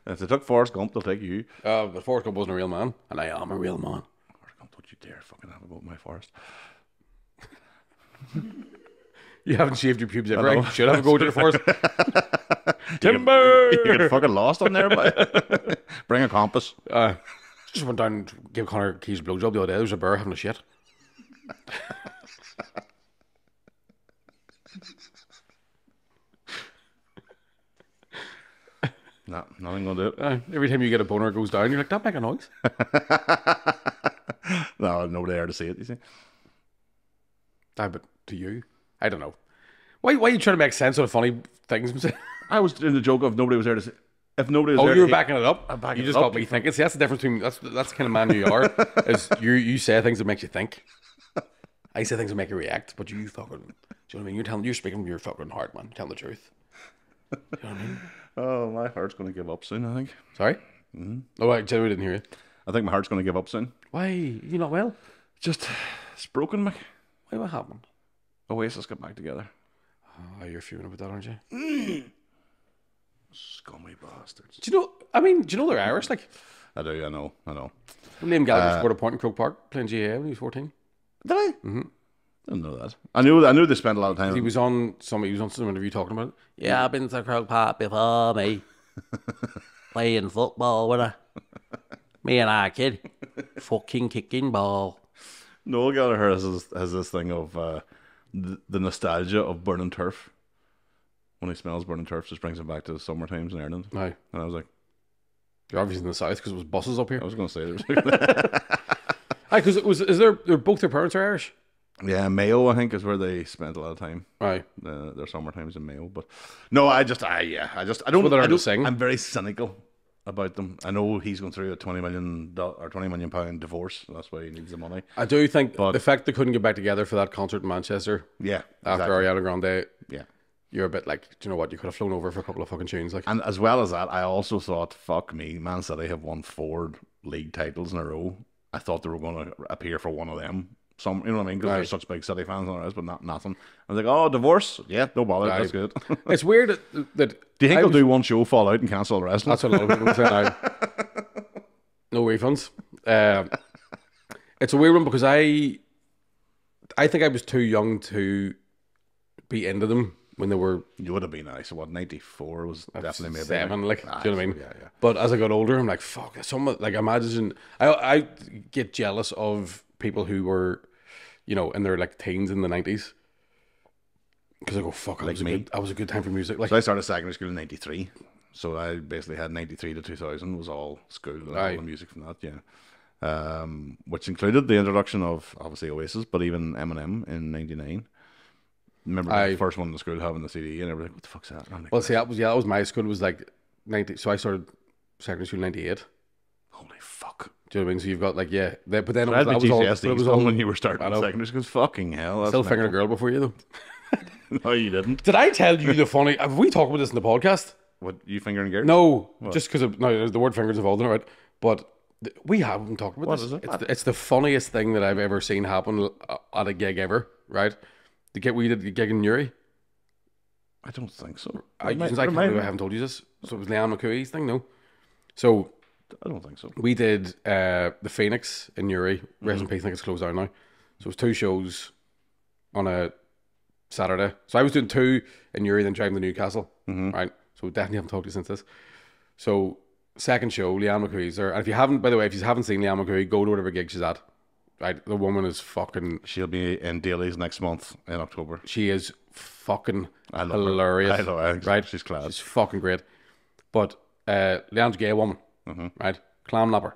If they took Forrest Gump, they'll take you. But Forrest Gump wasn't a real man, and I am a real man. Forrest Gump, don't you dare fucking have about my Forrest. You haven't shaved your pubes yet, right? You should have a go to the forest. Timber! You get fucking lost on there, but bring a compass. Just went down and gave Connor Keys a blowjob the other day. There was a bear having a shit. No, nothing gonna do it. Every time you get a boner, it goes down. You're like, that make a noise. No, nobody there to see it, you see. But to you, I don't know. Why are you trying to make sense of funny things? I was doing the joke of nobody was there to see. If nobody was there, you were backing it up. I'm backing You it just up. got me thinking. See, that's the difference between that's the kind of man you are. Is you say things that makes you think. I say things that make you react, but you fucking. Do you know what I mean? You're speaking from your fucking heart, man. Telling the truth. Do you know what I mean? Oh, my heart's gonna give up soon. I think. Sorry. Oh, I genuinely didn't hear you. I think my heart's gonna give up soon. Why? You not well? Just, it's broken, Mick. Why? What happened? Oasis got back together. Oh, you're fuming about that, aren't you? Scummy bastards. Do you know they're Irish? Like, I do. I know. Liam Gallagher scored a point in Croke Park playing GAA when he was 14. Did I? Mm-hmm. Didn't know that. I knew they spent a lot of time. He was on some interview talking about it. Yeah, I've been to Croke Park before, me. Playing football with her. Me and our kid. Fucking kicking ball. Noel Gallagher has this thing of the nostalgia of burning turf. When he smells burning turf, just brings him back to the summer times in Ireland. Aye. And I was like, you're obviously in the south because it was buses up here. I was going to say there's. Aye, because both their parents are Irish. Yeah, Mayo, I think, is where they spent a lot of time. Aye. Their summer times in Mayo. But no, I don't sing. I'm very cynical about them. I know he's going through a $20 million divorce. That's why he needs the money. I do think the fact they couldn't get back together for that concert in Manchester. Yeah. After Ariana Grande. Yeah. You're a bit like, do you know what? You could have flown over for a couple of fucking tunes. Like. And as well as that, I also thought, fuck me, Man City have won 4 league titles in a row. I thought they were going to appear for one of them. You know what I mean? Because they're such big City fans and all that, but nothing. I was like, oh, divorce? Yeah, no bother. That's good. It's weird that do you think they'll do one show, fall out, and cancel the rest? That's what a lot of people say now. No refunds. It's a weird one because I think I was too young to be into them when they were. You would have been nice. So what? 94 was definitely maybe 7. Like, do you know what I mean? Yeah. But as I got older, I'm like, fuck. Imagine. I get jealous of people who were, in their like teens in the 90s. Because I go, fuck, that was a good time for music. Like, so I started secondary school in 93. So I basically had 93 to 2000 was all school and all the music from that, yeah. Which included the introduction of, obviously, Oasis, but even Eminem in 99. remember the first one in the school having the CD, and everything. What the fuck's that? And I'm like, Well, see, that was my school. Was like 90. So I started secondary school in 98. holy fuck. Do you know what I mean? So you've got like but then I had that my was GCSEs it was done all when you were starting I know. secondary school. Fucking hell. That's Still fingering a girl before you though. No, you didn't. Did I tell you the funny? Have we talked about this in the podcast? What, you fingering girls? No, just because no, the word fingers involved in it, right? But we haven't talked about What this. is it? It's the funniest thing that I've ever seen happen at a gig ever, right? We did the gig in Newry. I don't think so. I can't believe I haven't told you this. So it was Leanne McCooey's thing, no? So I don't think so. we did the Phoenix in Newry. Rest in peace, I think it's closed down now. So it was 2 shows on a Saturday. So I was doing 2 in Newry, then driving to Newcastle, right? So we definitely haven't talked to you since this. So second show, Leanne McCooey's there. And if you haven't, by the way, if you haven't seen Leanne McCooey, go to whatever gig she's at. Right? The woman is fucking... She'll be in Daly's next month in October. She is fucking I love hilarious. her. I know, I think right? She's class. She's fucking great. But Leanne's a gay woman, right? Clam lapper.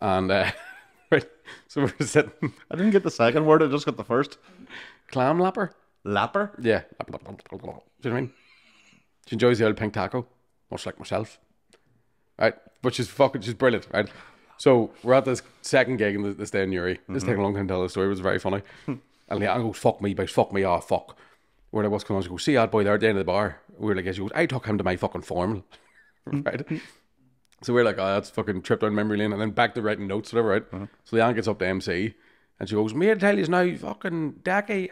And, right, so we're sitting... I didn't get the second word, I just got the first. Clam lapper? Lapper? Yeah. Do you know what I mean? She enjoys the old pink taco, much like myself. Right? But she's brilliant, right? So we're at this second gig in this day in Newry. This taking a long time to tell the story, it was very funny. And Leanne goes, fuck me, boys, fuck me, oh, fuck. Where there was coming on, she goes, see that boy there at the end of the bar? We were like, yes, she goes, I took him to my fucking formal. Right? So we're like, oh, that's fucking trip down memory lane. And then back to writing notes, whatever, right? So Leanne gets up to MC and she goes, me to tell you now, fucking Decky,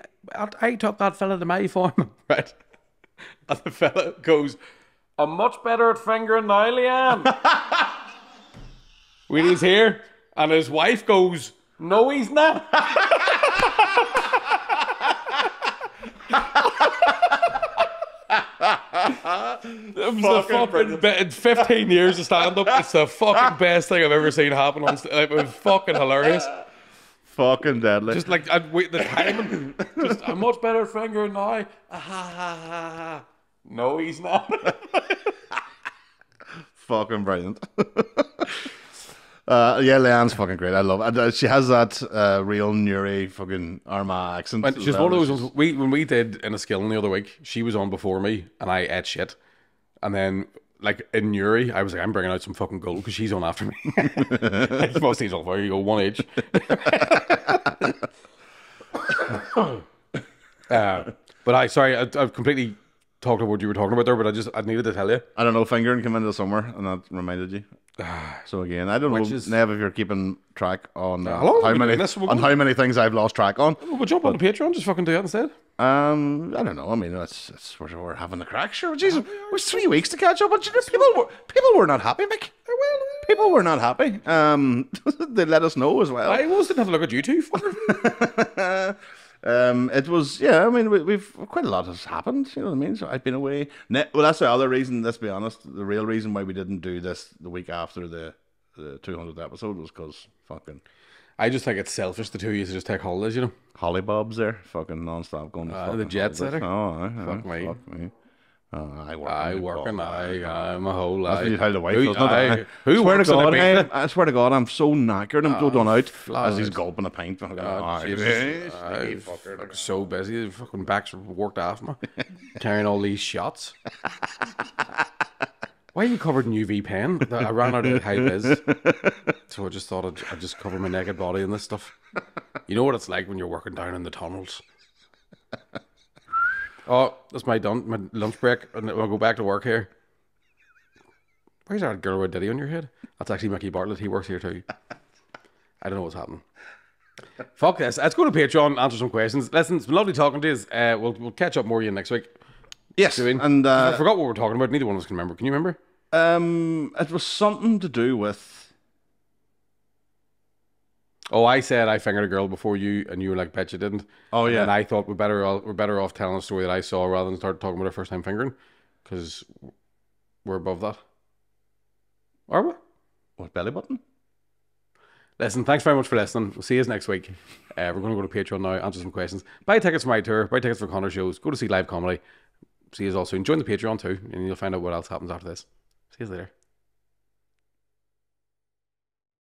I took that fella to my formal, right? And the fella goes, I'm much better at fingering now, Leanne. Wheelie's here, and his wife goes, no, he's not. It was the fucking 15 years of stand-up. It's the fucking best thing I've ever seen happen on stage. It was fucking hilarious. Fucking deadly. Just like the timing. Just, I'm much better at fingering now. Ah, ha, ha, ha. No, he's not. Fucking brilliant. Yeah, Leanne's fucking great. I love it. And, she has that real Newry fucking Armagh accent. But she's one of those ones. When we did Enniskillen the other week, she was on before me, and I ate shit. And then, like in Newry, I was like, I'm bringing out some fucking gold because she's on after me. Like, most things on fire. You go 1 each. But I've completely talked about what you were talking about there, but I needed to tell you. I don't know, fingering came into the summer, and that reminded you. So again, I don't know, Nev, if you're keeping track on how many things I've lost track on. We'll jump on the Patreon, just fucking do it instead. I don't know. I mean, it's we're having the crack. Sure, Jesus, it was 3 weeks to catch up. But people were not happy, Mick. People were not happy. They let us know as well. I always didn't have to look at you two. Fucker. It was, yeah, I mean, we've quite a lot has happened, you know what I mean? So I've been away. Well, that's the other reason, let's be honest. The real reason why we didn't do this the week after the 200th episode was because fucking... I just think it's selfish, the two of you to just take holidays, you know? Hollybobs there, fucking non-stop going to the jet setter. Oh, fuck me. I work I'm a whole life. That's how the wife Who, does, not it? who swear to works in a God, big- I swear to God, I'm so knackered. I'm so done out flat as he's out. gulping a pint. Jesus. I'm so busy. The fucking back's worked off me. Carrying all these shots. Why are you covered in UV pen? I ran out of high vis. So I just thought I'd just cover my naked body in this stuff. You know what it's like when you're working down in the tunnels. Oh, that's my lunch break. And I'll go back to work here. Why is that girl with Diddy on your head? That's actually Mickey Bartlett. He works here too. I don't know what's happening. Fuck this. Let's go to Patreon, answer some questions. Listen, it's been lovely talking to you. We'll catch up more again next week. Yes, and I forgot what we were talking about. Neither one of us can remember. Can you remember? It was something to do with... Oh, I said I fingered a girl before you, and you were like, bet you didn't. Oh, yeah. And I thought we're better off telling a story that I saw rather than start talking about our first time fingering, because we're above that. Are we? What, belly button? Listen, thanks very much for listening. We'll see you next week. We're going to go to Patreon now, answer some questions. Buy tickets for my tour, buy tickets for Connor shows, go to see live comedy. See you all soon. Join the Patreon too, and you'll find out what else happens after this. See you later.